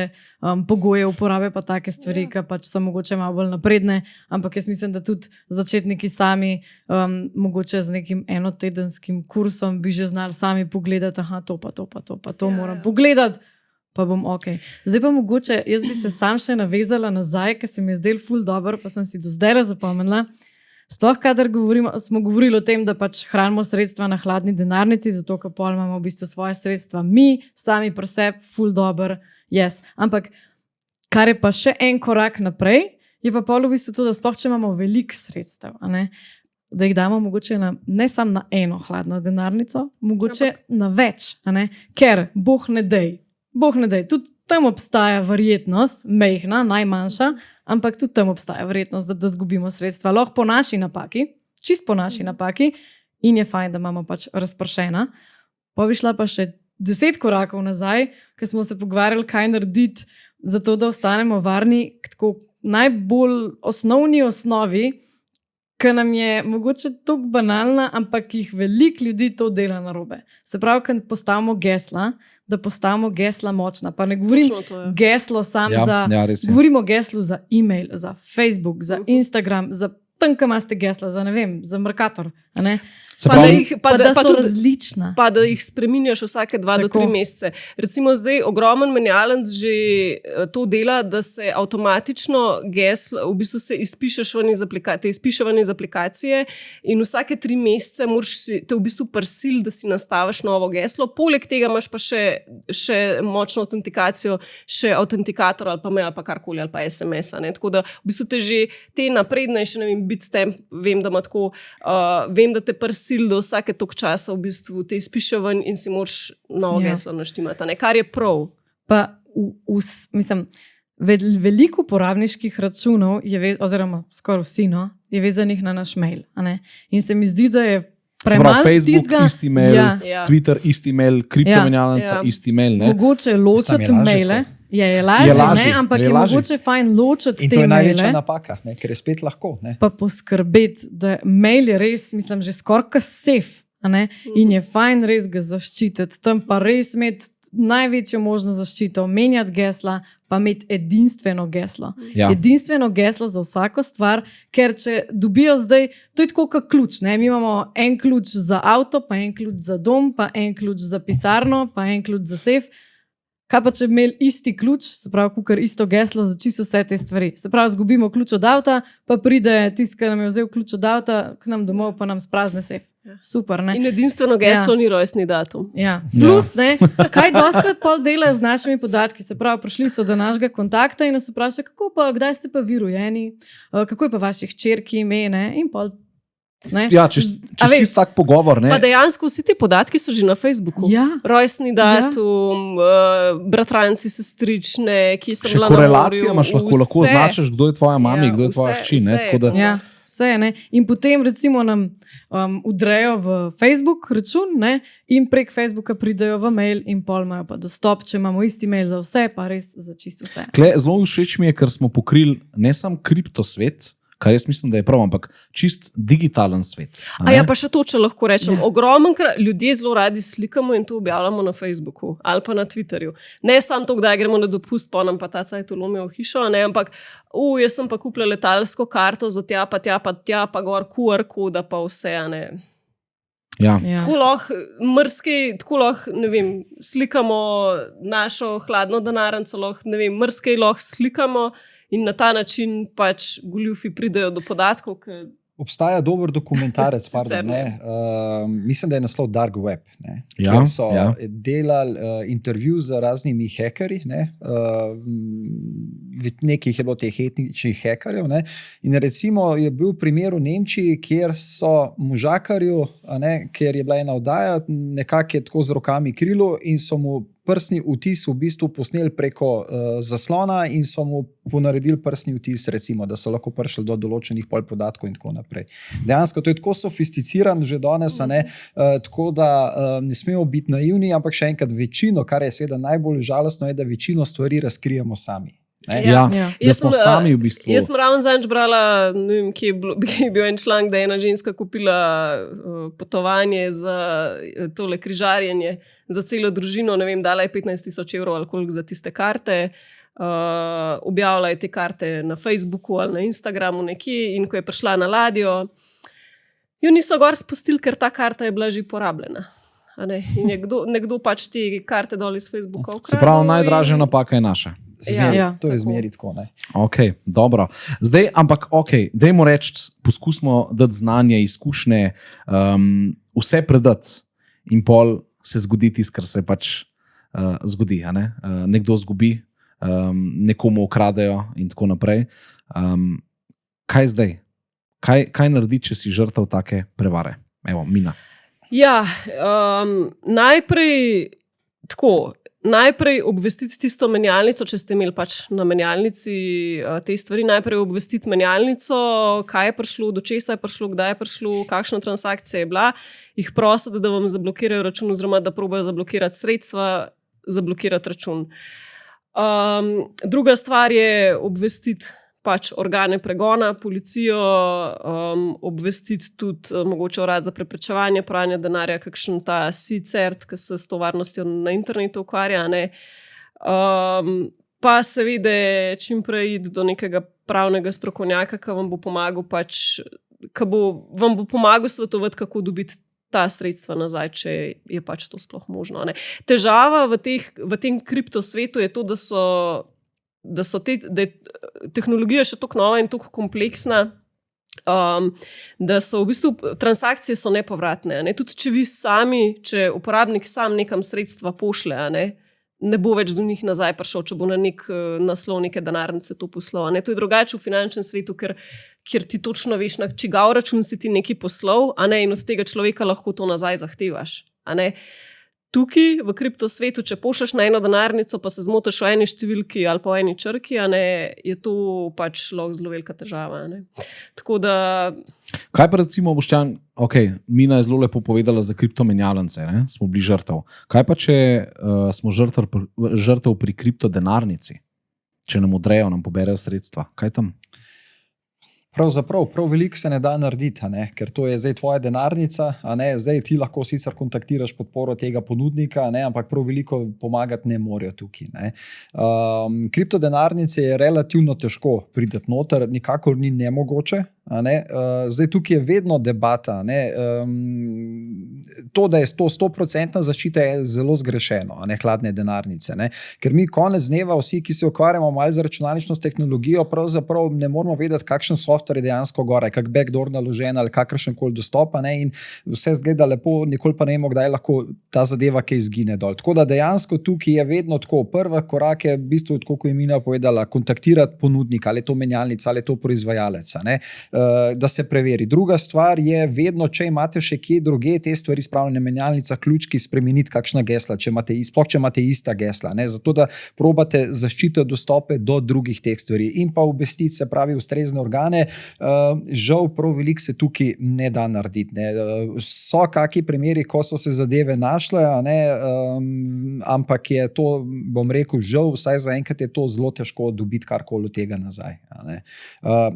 pogoje uporabe, pa take stvari, ki pač so mogoče malo bolj napredne, ampak jaz mislim, da tudi začetniki sami mogoče z nekim enotedenskim kursom bi že znali sami pogledati, to moram pogledati, pa bom ok. Zdaj pa mogoče, jaz bi se sam še navezala nazaj, ker se mi je zdel ful dobro, pa sem si do zdaj zapomnila. Sploh, kadar smo govorili o tem, da pač hranimo sredstva na hladni denarnici, zato ker pol imamo v bistvu svoje sredstva mi, sami pri sebi, ful dober, Ampak, kar je pa še en korak naprej, je pa pol v bistvu to, da sploh, če imamo veliko sredstev, da jih damo mogoče ne samo na eno hladno denarnico, mogoče na več, ker Bog ne dej, tudi tam obstaja verjetnost, mejhna, najmanjša, ampak tudi tam obstaja verjetnost, da zgubimo sredstva. Lahko po naši napaki, čist po naši napaki, in je fajn, da imamo pač razpršena. Pa bi šla pa še 10 korakov nazaj, ker smo se pogovarjali, kaj narediti, zato da ostanemo varni, tako najbolj osnovni osnovi, ki nam je mogoče tako banalna, ampak jih veliko ljudi to dela narobe. Se pravi, kad postavimo gesla, da postavimo gesla močna. Pa ne govorim geslo sam govorimo o geslu za e-mail, za Facebook, za Instagram, za tam, kam imate gesla, za ne vem, za Mercator. Pa da so različna. Pa da jih spreminjaš vsake 2 do 3 mesece. Recimo zdaj ogromen menjalec že to dela, da se avtomatično geslo, v bistvu se izpišeš ven iz aplikacije in vsake 3 mesece moraš te v bistvu prisiliti, da si nastaviš novo geslo. Poleg tega imaš pa še močno autentikacijo, še autentikator ali pa mail ali pa karkoli ali pa SMS. Tako da v bistvu te že te naprednejše, ne vem, Bitstamp, vem, da ima tako, vem, da te prisil do vsake tok časa v bistvu te izpiše ven in si moraš novo geslo naštimati, kar je prav. Pa, mislim, veliko uporabniških računov, oziroma skoraj vsi, je vezanih na naš mail. In se mi zdi, da je premalo Facebook, isti mail, Twitter, isti mail, kriptomenjalnica, isti mail. Mogoče ločiti maile. Je lažje, ampak je mogoče fajn ločiti te maile. In to je največja napaka, ker je spet lahko. Pa poskrbeti, da mail je res, mislim, že skoraj kot safe. a ne, in je fajn res ga zaščititi, tam pa res imeti največjo možno zaščito, menjati gesla, pa imeti edinstveno geslo. Ja. Edinstveno geslo za vsako stvar, ker če dobijo zdaj, to je tako kot ključ, ne? Mi imamo en ključ za avto, pa en ključ za dom, pa en ključ za pisarno, pa en ključ za sef. Kaj pa če bi imeli isti ključ, se pravi, kukar isto geslo za čisto vse te stvari. Se pravi, zgubimo ključ od avta, pa pride tisti, ki nam je vzel ključ od avta, k nam domov, pa nam sprazne sef. Super, ne? In edinstveno geslo ni rojstni datum. Ja. Plus, ne, kaj doskrat pol delajo z našimi podatki, se pravi, prišli so do našega kontakta in nas vprašajo, kako pa, kdaj ste pa vi rojeni, kako je pa vaših hčerki ime, ne, in pol. Ne? Ja, čez tak pogovor. Ne? Pa dejansko vsi ti podatki so že na Facebooku. Ja. Rojstni datum, bratranci, sestrične, ki so Še korelacijo imaš lahko označiš, kdo je tvoja mami, kdo je tvoja hči. Ja, vse je. Ne? In potem recimo nam udrejo v Facebook račun, ne? In prek Facebooka pridejo v mail in pol imajo pa dostop, če imamo isti mail za vse, pa res za čisto vse. Zelo všeč mi je, ker smo pokrili ne samo kriptosvet, kar jaz mislim, da je prav, ampak čist digitalen svet. A ja, pa še to, če lahko rečem. Ja. Ogromenkrat ljudje zelo radi slikamo in to objavljamo na Facebooku ali pa na Twitterju. Ne samo to, kdaj gremo na dopust, pa nam pa ta cajt ulomijo v hišo, ne, ampak jaz sem pa kupila letalsko karto za tja, pa gor QR koda, pa vse, ne. Ja. Tako lahko, ne vem, slikamo našo hladno denarnico, mrskej lahko slikamo, in na ta način pač goljufi pridejo do podatkov. Obstaja dober dokumentarec, mislim, da je naslov Dark Web, kjer so delali intervju z raznimi hekerji, nekih je bilo teh etničnih hekerjev, in recimo je bil primer v Nemčiji, kjer so možakarju, ker je bila ena oddaja, nekako je tako z rokami krilo in so mu prstni vtis v bistvu posneli preko zaslona in so mu ponaredili prstni vtis, recimo, da so lahko prišli do določenih podatkov in tako naprej. Dejansko to je tako sofisticiran že danes, tako da ne smemo biti naivni, ampak še enkrat večino, kar je seveda najbolj žalostno, je, da večino stvari razkrijemo sami. Jaz sem ravno zadnjič brala, ne vem, kje je bil en članek, da je ena ženska kupila potovanje za tole križarjenje za celo družino, ne vem, dala je 15,000 evrov ali koliko za tiste karte, objavila je te karte na Facebooku ali na Instagramu nekje, in ko je prišla na ladjo, jo niso gor spustili, ker ta karta je bila že porabljena. In nekdo pač te karte dol iz Facebooka ukradel. Se pravi, najdražja napaka je naša. To je zmeri tako. Ok, dobro. Zdaj, ampak dajmo reči, poskusimo dati znanje, izkušnje, vse predati in pol se zgodi tisto, kar se pač zgodi. Nekdo zgubi, nekomu ukradejo in tako naprej. Kaj zdaj? Kaj narediti, če si žrtev take prevare? Evo, Mina. Ja, najprej obvestiti tisto menjalnico, če ste imeli pač na menjalnici te stvari, najprej obvestiti menjalnico, kaj je prišlo, do česa je prišlo, kdaj je prišlo, kakšna transakcija je bila, jih prositi, da vam zablokirajo račun oziroma da probajo zablokirati sredstva, zablokirati račun. Druga stvar je obvestiti pač organe pregona, policijo, obvestiti tudi mogoče urad za preprečevanje pranja denarja, kakšen ta CERT, ki se s to varnostjo na internetu ukvarja, pa seveda čim prej iti do nekega pravnega strokovnjaka, ki vam bo pomagal vam bo pomagal svetovati, kako dobiti ta sredstva nazaj, če je pač to sploh možno. Težava v tem kriptosvetu je to, da je tehnologija še tako nova in tako kompleksna, da so v bistvu transakcije so nepovratne. Tudi če vi sami, če uporabnik sam nekam sredstva pošle, ne bo več do njih nazaj prišel, če bo na nek naslov neke denarnice to poslal. To je drugače v finančnem svetu, kjer ti točno veš, na čigav račun si ti nekaj poslal, in od tega človeka lahko to nazaj zahtevaš. Tukaj v kriptosvetu, če pošleš na eno denarnico, pa se zmotiš v eni številki ali pa v eni črki, je to pač lahko zelo velika težava. Tako da... Kaj pa recimo, Boštjan, Mina je zelo lepo povedala za kriptomenjalnice, smo bili žrtev. Kaj pa, če smo žrtev pri kriptodenarnici? Če nam odrejo, nam poberejo sredstva. Kaj tam? Pravzaprav prav veliko se ne da narediti, ker to je zdaj tvoja denarnica, zdaj ti lahko sicer kontaktiraš podporo tega ponudnika, ampak prav veliko pomagati ne morejo tukaj. Kriptodenarnice je relativno težko priti noter, nikakor ni nemogoče. Zdaj tukaj je vedno debata. To, da je 100% zaščita, je zelo zgrešeno, hladne denarnice. Ker mi konec dneva, vsi, ki se ukvarjamo malo z računalnično tehnologijo, pravzaprav ne moramo vedeti, kakšen software je dejansko gore, kak backdoor naložen ali kakršen koli dostop, in vse zgleda lepo, nikoli pa ne vemo, kdaj lahko ta zadeva kaj izgine dol. Tako da dejansko tukaj je vedno tako. Prvi korak je v bistvu, tako kot je Mina povedala, kontaktirati ponudnika, ali je to menjalnica, ali je to proizvajalec, da se preveri. Druga stvar je vedno, če imate še kje druge te stvari spravljene menjalnica, ključki, spremeniti kakšna gesla, če imate ista gesla, zato da probate zaščititi dostope do drugih teh stvari in pa obvestiti, se pravi, ustrezne organe. Žal prav veliko se tukaj ne da narediti. So kakšni primeri, ko so se zadeve našle, ampak je to, bom rekel, žal, vsaj zaenkrat je to zelo težko dobiti karkoli od tega nazaj.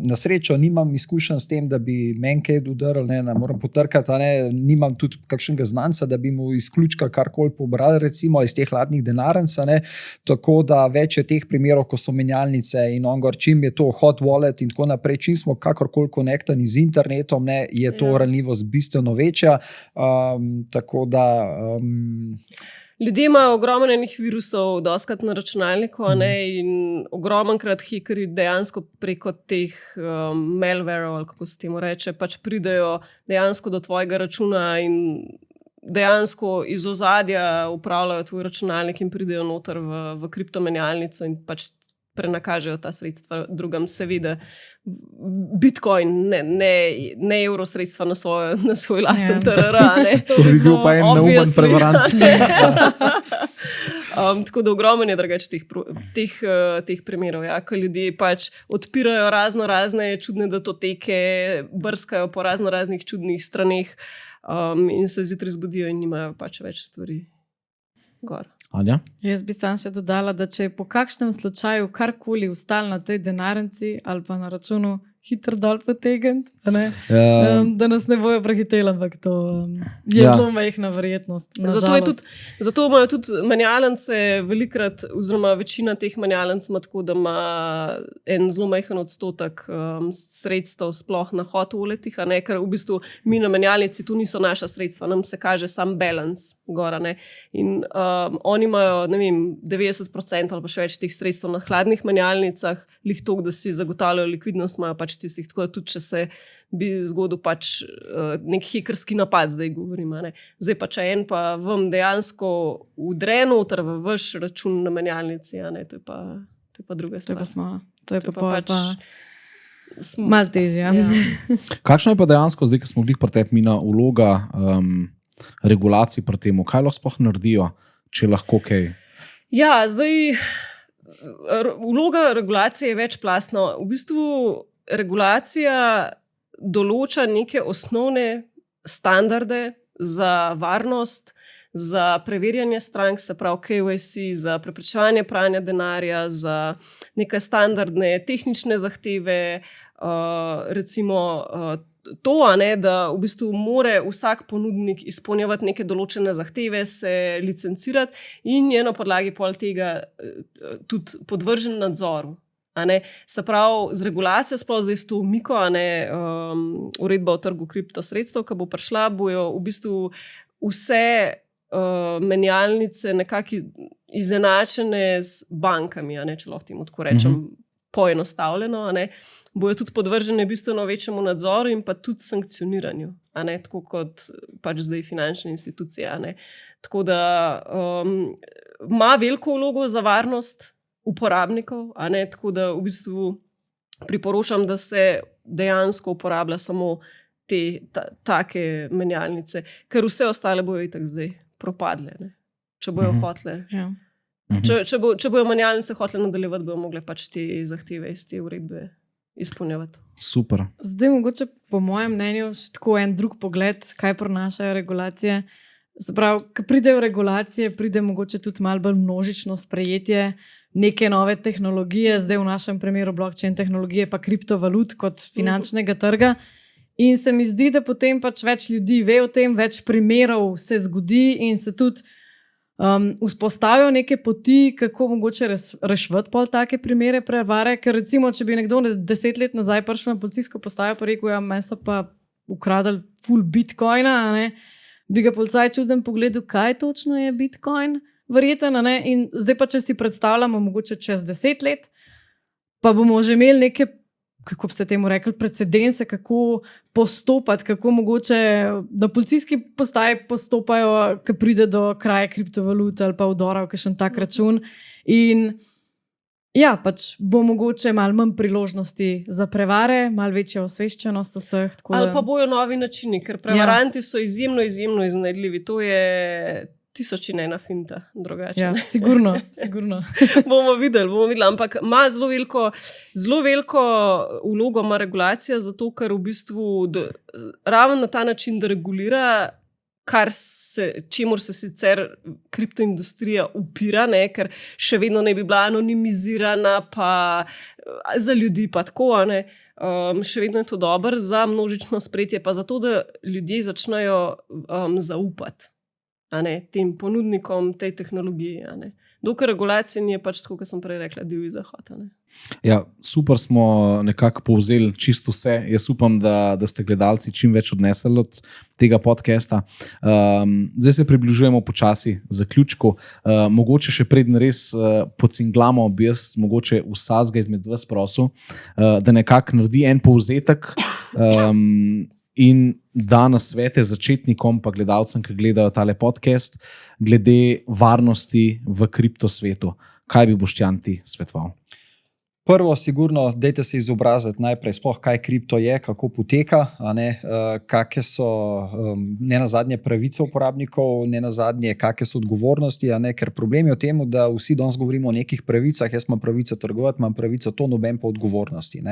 Na srečo nimam izkušenj s tem, da bi meni kaj udaril, ne moram potrkati, nimam tudi kakšnega znanca, da bi mu izključka karkoli pobrali, recimo iz teh hladnih denarnic, tako da več je teh primerov, ko so menjalnice in čim je to hot wallet in tako naprej, čim smo kakorkoli konektani z internetom, je to ranljivost bistveno večja, tako da ljudje imajo ogromno enih virusov, doskrat na računalniku, in ogromnkrat hekerji dejansko preko teh malwareov, ali kako se temu reče, pač pridejo dejansko do tvojega računa in dejansko iz ozadja upravljajo tvoj računalnik in pridejo noter v kriptomenjalnico in pač prenakažejo ta sredstva drugam, seveda Bitcoin, ne evro sredstva na svoj lasten TRR. To bi bil pa en neumen prevarant. Tako da ogromno je drugače teh primerov, ko ljudje pač odpirajo razne čudne datoteke, brskajo po raznih čudnih straneh in se zjutraj zbudijo in nimajo pač več stvari gor. Anja? Jaz bi sam še dodala, da če je po kakšnem slučaju karkoli ostalo na tej denarnici ali pa na računu hitro dol potegniti, da nas ne bojo prehiteli, ampak to je zelo majhna verjetnost. Zato imajo tudi menjalnice velikrat, oziroma večina teh menjalnic ima tako, da ima en zelo majhen odstotek sredstev sploh na hot walletih, ker v bistvu mi na menjalnici tu niso naša sredstva, nam se kaže sam balance gora. In oni imajo, 90% ali pa še več teh sredstev na hladnih menjalnicah, lih toliko, da si zagotavljajo likvidnost, imajo pač tistih, tako da tudi če se bi zgodil pač nek hekerski napad, zdaj govorim. Zdaj pa če en pa vam dejansko udre noter v vaš račun na menjalnici, to je pa druga stvar. To je pa smala. To je pa pač malo težje. Kakšno je pa dejansko, zdaj, ko smo bili pri tebi, Mina, vloga regulacij pri temu? Kaj lahko sploh naredijo, če lahko kaj? Ja, zdaj vloga regulacije je večplastna. V bistvu regulacija določa neke osnovne standarde za varnost, za preverjanje strank, se pravi KYC, za preprečevanje pranja denarja, za neke standardne tehnične zahteve, recimo to, da v bistvu more vsak ponudnik izpolnjevati neke določene zahteve, se licencirati in je na podlagi pol tega tudi podvržen nadzoru. Se pravi, z regulacijo, sploh zdaj s to Miko, uredba o trgu kriptosredstev, ki bo prišla, bojo v bistvu vse menjalnice nekako izenačene z bankami, če lahko temu tako rečem, poenostavljeno, bojo tudi podvržene bistveno večjemu nadzoru in pa tudi sankcioniranju, tako kot pač zdaj finančne institucije. Tako da ima veliko vlogo za varnost uporabnikov, tako da v bistvu priporočam, da se dejansko uporablja samo te take menjalnice, ker vse ostale bojo itak zdaj propadle, če bojo hotele. Ja. Če bojo menjalnice hotele nadaljevati, bojo mogle pač te zahteve iz te uredbe izpolnjevati. Super. Zdaj mogoče po mojem mnenju še tako en drug pogled, kaj prinašajo regulacije. Se pravi, ko pridejo regulacije, pride mogoče tudi malo bolj množično sprejetje neke nove tehnologije, zdaj v našem primeru blockchain tehnologije, pa kriptovalut kot finančnega trga. In se mi zdi, da potem pač več ljudi ve o tem, več primerov se zgodi in se tudi vzpostavijo neke poti, kako mogoče reševati pol take primere prevare. Ker recimo, če bi nekdo 10 let nazaj prišel na policijsko postajo pa rekel, ja, meni so pa ukradli full bitcoina, ne? Bi ga policaj čuden pogledal, kaj točno je bitcoin, verjetno, ne? In zdaj pa, če si predstavljamo mogoče čez 10 let, pa bomo že imeli neke, kako bi se temu rekli, precedense, kako postopati, kako mogoče na policijski postaji postopajo, ko pride do kraje kriptovalut ali pa vdora v kakšen tak račun. In ja, pač bo mogoče malo manj priložnosti za prevare, malo večja osveščenost vseh. Ali pa bojo novi načini, ker prevaranti so izjemno iznajdljivi. To je 1001 finta drugače. Ja, sigurno. bomo videli, ampak ima zelo veliko vlogo ima regulacija, zato ker v bistvu ravno na ta način deregulira, čemur se sicer kriptoindustrija upira, ne, ker še vedno ne bi bila anonimizirana, pa za ljudi pa tako, ne. Še vedno je to dobro za množično sprejetje, pa zato, da ljudje začnejo zaupati tem ponudnikom, tej tehnologiji. Dokaj regulacija ni pač tako, kot sem prej rekla, divji zahod. Ja, super smo nekako povzeli čisto vse. Jaz upam, da ste gledalci čim več odnesli od tega podcasta. Zdaj se približujemo počasi zaključku. Mogoče še preden res pocinglamo, bi jaz mogoče vsakega izmed vas prosil, da nekako naredi en povzetek in da nasvete začetnikom pa gledalcem, ki gledajo tale podcast, glede varnosti v kriptosvetu. Kaj bi Boštjan ti svetoval? Prvo, sigurno, dajte se izobraziti najprej, sploh kaj kripto je, kako poteka, kakšne so ne nazadnje pravice uporabnikov, ne nazadnje kakšne so odgovornosti, ker problem je v tem, da vsi danes govorimo o nekih pravicah, jaz imam pravico trgovati, imam pravico to, noben pa odgovornosti.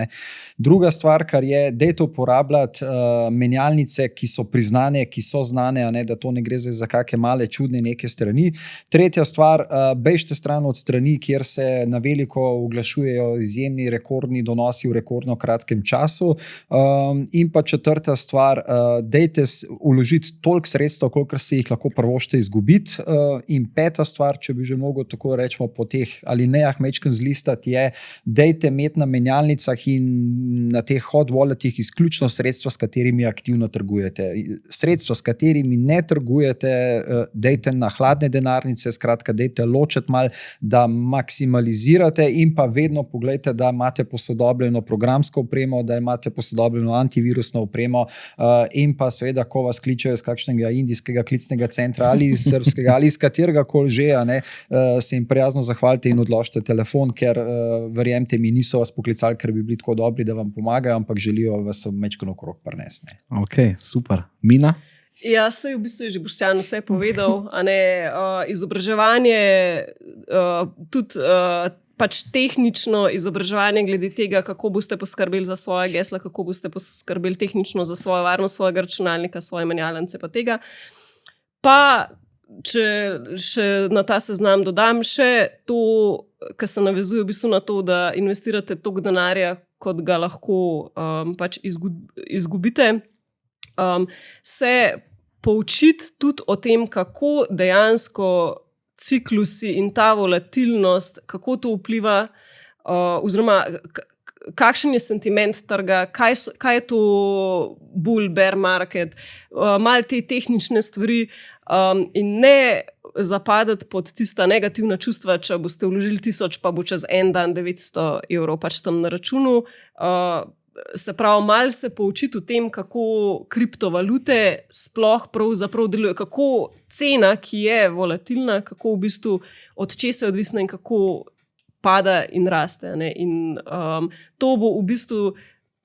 Druga stvar, kar je, dajte uporabljati menjalnice, ki so priznane, ki so znane, da to ne gre za kakšne male čudne neke strani. Tretja stvar, bežite stran od strani, kjer se na veliko oglašujejo izjemni rekordni donosi v rekordno kratkem času. In pa četrta stvar, dajte vložiti toliko sredstev, koliko se jih lahko prvošte izgubiti. In peta stvar, če bi že mogel tako rečemo po teh alinejah mečken zlistati, je, dajte imeti na menjalnicah in na teh hot walletih izključno sredstva, s katerimi aktivno trgujete. Sredstva, s katerimi ne trgujete, dajte na hladne denarnice, skratka, dajte ločiti malo, da maksimalizirate in pa vedno pogledajte, da imate posodobljeno programsko opremo, da imate posodobljeno antivirusno opremo in pa seveda, ko vas kličejo iz kakšnega indijskega klicnega centra ali iz srbskega ali iz katerega koli že, se jim prijazno zahvalite in odložite telefon, ker verjemite mi, niso vas poklicali, ker bi bili tako dobri, da vam pomagajo, ampak želijo vas mečkano okrog prinesti. Ok, super. Mina? Ja, se je v bistvu že Boštjan vse povedal, izobraževanje, tudi pač tehnično izobraževanje glede tega, kako boste poskrbeli za svoje gesla, kako boste poskrbeli tehnično za svojo varnost svojega računalnika, svoje menjalnice pa tega. Pa, če še na ta seznam dodam še to, kar se navezuje v bistvu na to, da investirate toliko denarja, kot ga lahko pač izgubite, se poučiti tudi o tem, kako dejansko ciklusi in ta volatilnost, kako to vpliva, oziroma kakšen je sentiment trga, kaj je to bull, bear market, malo te tehnične stvari in ne zapadati pod tista negativna čustva, če boste vložili 1000, pa bo čez en dan 900 evrov pač tam na računu. Se pravi, malo se poučiti o tem, kako kriptovalute sploh pravzaprav delujejo, kako cena, ki je volatilna, kako v bistvu od česa je odvisna in kako pada in raste. In to bo v bistvu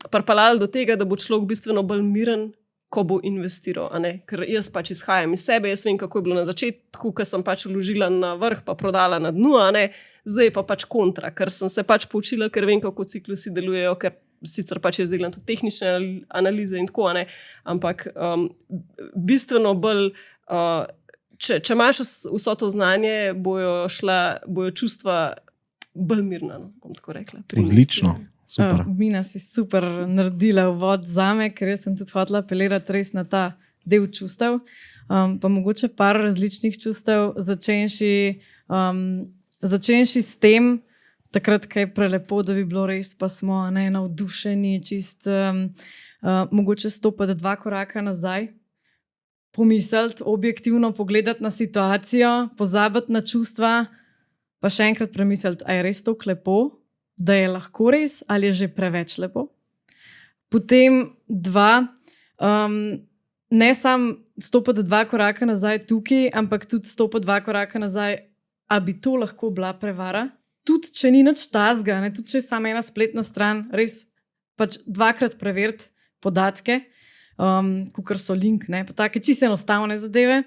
pripeljalo do tega, da bo človek bistveno bolj miren, ko bo investiral. Ker jaz pač izhajam iz sebe, jaz vem, kako je bilo na začetku, ko sem pač vložila na vrh, pa prodala na dnu, zdaj pa pač kontra, ker sem se pač poučila, ker vem, kako ciklusi delujejo, ker sicer pač jaz delam tudi tehnične analize in tako, ampak bistveno bolj če imaš vso to znanje, bojo čustva bolj mirna, no, bom tako rekla. Odlično. Super. Mina si super naredila uvod zame, ker jaz sem tudi hotela apelirati res na ta del čustev. Pa mogoče par različnih čustev, začenši s tem, takrat, kaj je prelepo, da bi bilo res, pa smo navdušeni, mogoče stopiti 2 koraka nazaj, pomisliti, objektivno pogledati na situacijo, pozabiti na čustva, pa še enkrat premisliti, a je res tako lepo, da je lahko res, ali je že preveč lepo. Potem 2, ne samo stopiti 2 koraka nazaj tukaj, ampak tudi stopiti 2 koraka nazaj, a bi to lahko bila prevara. Tudi, če ni nič tazga, tudi, če je samo ena spletna stran, res pač 2-krat preveriti podatke, kakor so link, pa take čisto enostavne zadeve.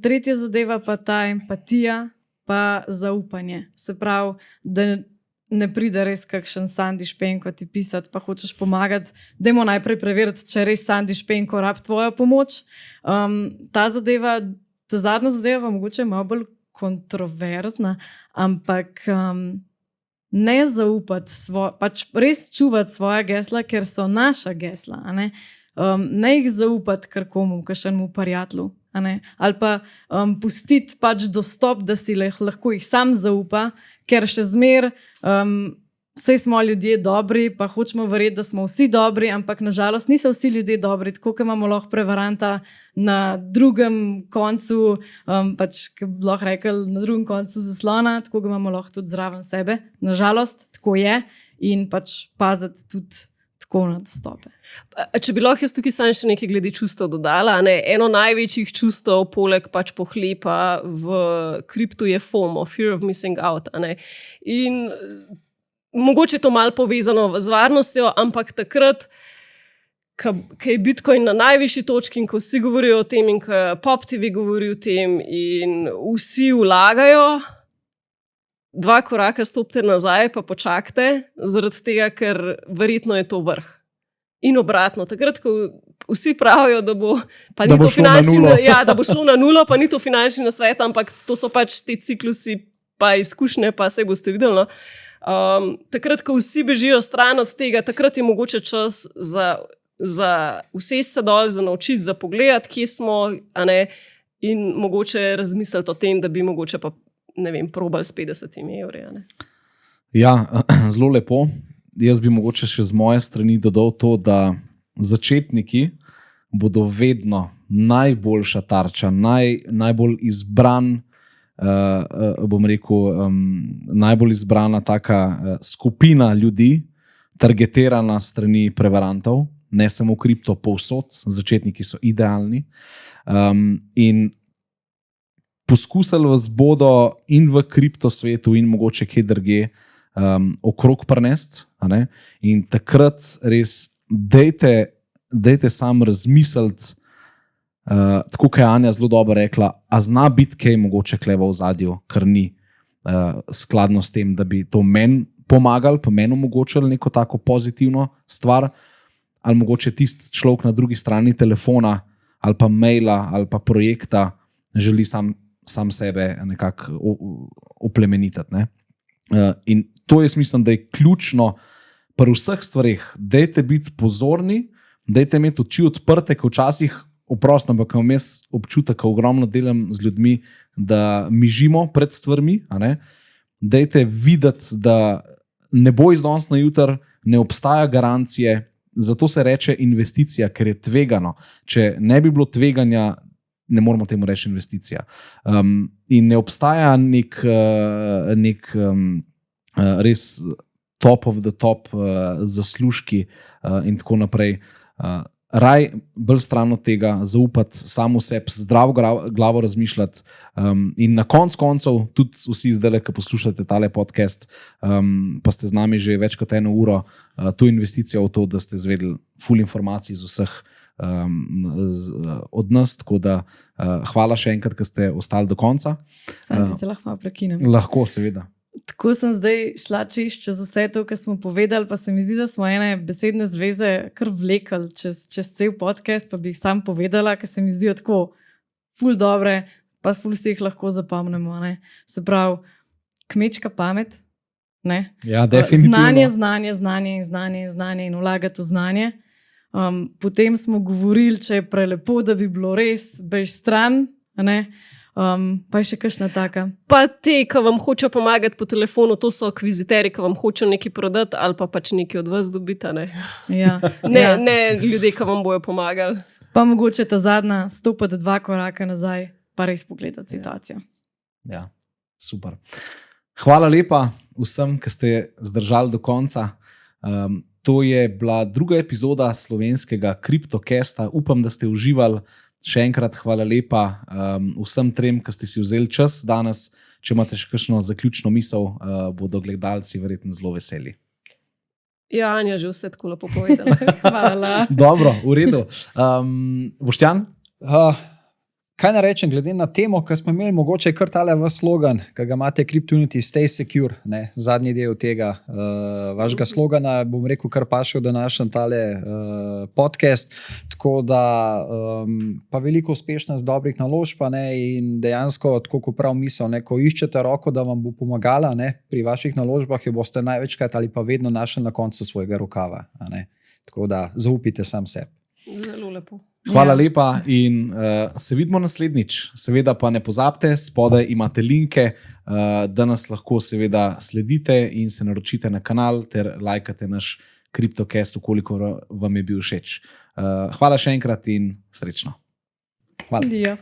Tretja zadeva pa ta empatija, pa zaupanje. Se pravi, da ne pride res kakšen Sandy Špenko ti pisati, pa hočeš pomagati. Dajmo najprej preveriti, če res Sandy Špenko rabi tvojo pomoč. Ta zadnja zadeva pa mogoče malo bolj kontroverzna, ampak ne zaupati, pač res čuvati svoja gesla, ker so naša gesla. Ne jih zaupati kar komu, kakšnemu prijatelju. Ali pa pustiti pač dostop, da si lahko jih sam zaupa, ker še zmer saj smo ljudje dobri, pa hočemo verjeti, da smo vsi dobri, ampak nažalost niso vsi ljudje dobri, tako kot imamo lahko prevaranta na drugem koncu, pač, ki bi lahko rekel, na drugem koncu zaslona, tako ga imamo lahko tudi zraven sebe. Nažalost, tako je in pač paziti tudi tako na dostope. Če bi lahko jaz tukaj sam še nekaj glede čustev dodala, eno največjih čustev poleg pač pohlepa v kriptu je FOMO, Fear of Missing Out. In mogoče je to malo povezano z varnostjo, ampak takrat, ko je Bitcoin na najvišji točki in ko vsi govorijo o tem in ko Pop TV govori o tem in vsi vlagajo, 2 koraka stopite nazaj pa počakajte, zaradi tega, ker verjetno je to vrh. In obratno, takrat, ko vsi pravijo, da bo šlo na nulo, pa ni to finančni nasvet, ampak to so pač te ciklusi pa izkušnje, pa se boste videli. Takrat, ko vsi bežijo stran od tega, takrat je mogoče čas za usesti se dol, za naučiti, za pogledati, kje smo, in mogoče razmisliti o tem, da bi mogoče pa probali s 50 evri. Ja, zelo lepo. Jaz bi mogoče še z moje strani dodal to, da začetniki bodo vedno najboljša tarča, najbolj izbran, bom rekel, najbolj izbrana taka skupina ljudi, targetirana strani prevarantov, ne samo kripto, povsod, začetniki so idealni. In poskusili vas bodo in v kripto svetu in mogoče kje drugje okrog prenesti. In takrat res dejte sam razmisliti, tako kot je Anja zelo dobro rekla, a zna biti kaj mogoče kleva v zadju, kar ni skladno s tem, da bi to meni pomagali, pa meni omogočili neko tako pozitivno stvar, ali mogoče tisti človek na drugi strani telefona ali pa maila ali pa projekta želi sam sebe nekako oplemenitati. In to jaz mislim, da je ključno pri vseh stvareh. Dajte biti pozorni, dajte imeti oči odprte, ker včasih oprostim, ampak imam jaz občutek, ko ogromno delam z ljudmi, da mižimo pred stvarmi. Dajte videti, da ne bo iz danes na jutri, ne obstaja garancije, zato se reče investicija, ker je tvegano. Če ne bi bilo tveganja, ne moramo temu reči investicija. In ne obstaja nek res top of the top zaslužki in tako naprej. Raj bolj stran od tega, zaupati samo sebi, zdravo glavo razmišljati in na koncev, tudi vsi zdaj, ki poslušate tale podcast, pa ste z nami že več kot 1 uro, to investicijo v to, da ste zvedeli ful informacij z vseh od nas, tako da hvala še enkrat, ker ste ostali do konca. Sandy, se lahko malo prekinem? Lahko, seveda. Tako sem zdaj šla čez vse to, kar smo povedali, pa se mi zdi, da smo ene besedne zveze kar vlekli čez cel podcast, pa bi jih sam povedala, ker se mi zdijo tako ful dobre, pa ful si jih lahko zapomnimo. Ne? Se pravi, kmečka pamet, ne? Ja, definitivno. Znanje in vlagati v znanje. Potem smo govorili, če je prelepo, da bi bilo res, bež stran, ne? Pa je še kakšna taka. Pa te, ki vam hočejo pomagati po telefonu, to so akviziteri, ki vam hočejo nekaj prodati ali pa pač nekaj od vas dobiti. Ne? Ja. Ne ljudje, ki vam bojo pomagali. Pa mogoče ta zadnja stopiti 2 koraka nazaj, pa res pogledati situacijo. Ja, super. Hvala lepa vsem, ki ste zdržali do konca. To je bila druga epizoda slovenskega Kriptokesta. Upam, da ste uživali. Še enkrat hvala lepa vsem trem, ki ste si vzeli čas danes. Če imate še kakšno zaključno misel, bodo gledalci verjetno zelo veseli. Ja, Anja, že vse tako lepo povedala. Hvala. Dobro, v redu. Boštjan? Kaj naj rečem, glede na temo, ki smo imeli, mogoče je kar tale vaš slogan, ki ga imate CryptoUnity, Stay Secure, ne? Zadnji del tega vašega slogana, bom rekel, kar paše v današnjem tale podcast, tako da pa veliko uspešnost dobrih naložb, ne? In dejansko, tako kot prav misel, ne? Ko iščete roko, da vam bo pomagala, ne? Pri vaših naložbah, jo boste največkrat ali pa vedno našli na koncu svojega rokava, ne? Tako da zaupite sam sebi. Zelo lepo. Hvala lepa in se vidimo naslednjič. Seveda pa ne pozabite, spodaj imate linke, da nas lahko seveda sledite in se naročite na kanal ter lajkate naš Kriptokest, koliko vam je bil všeč. Hvala še enkrat in srečno. Hvala. Dio.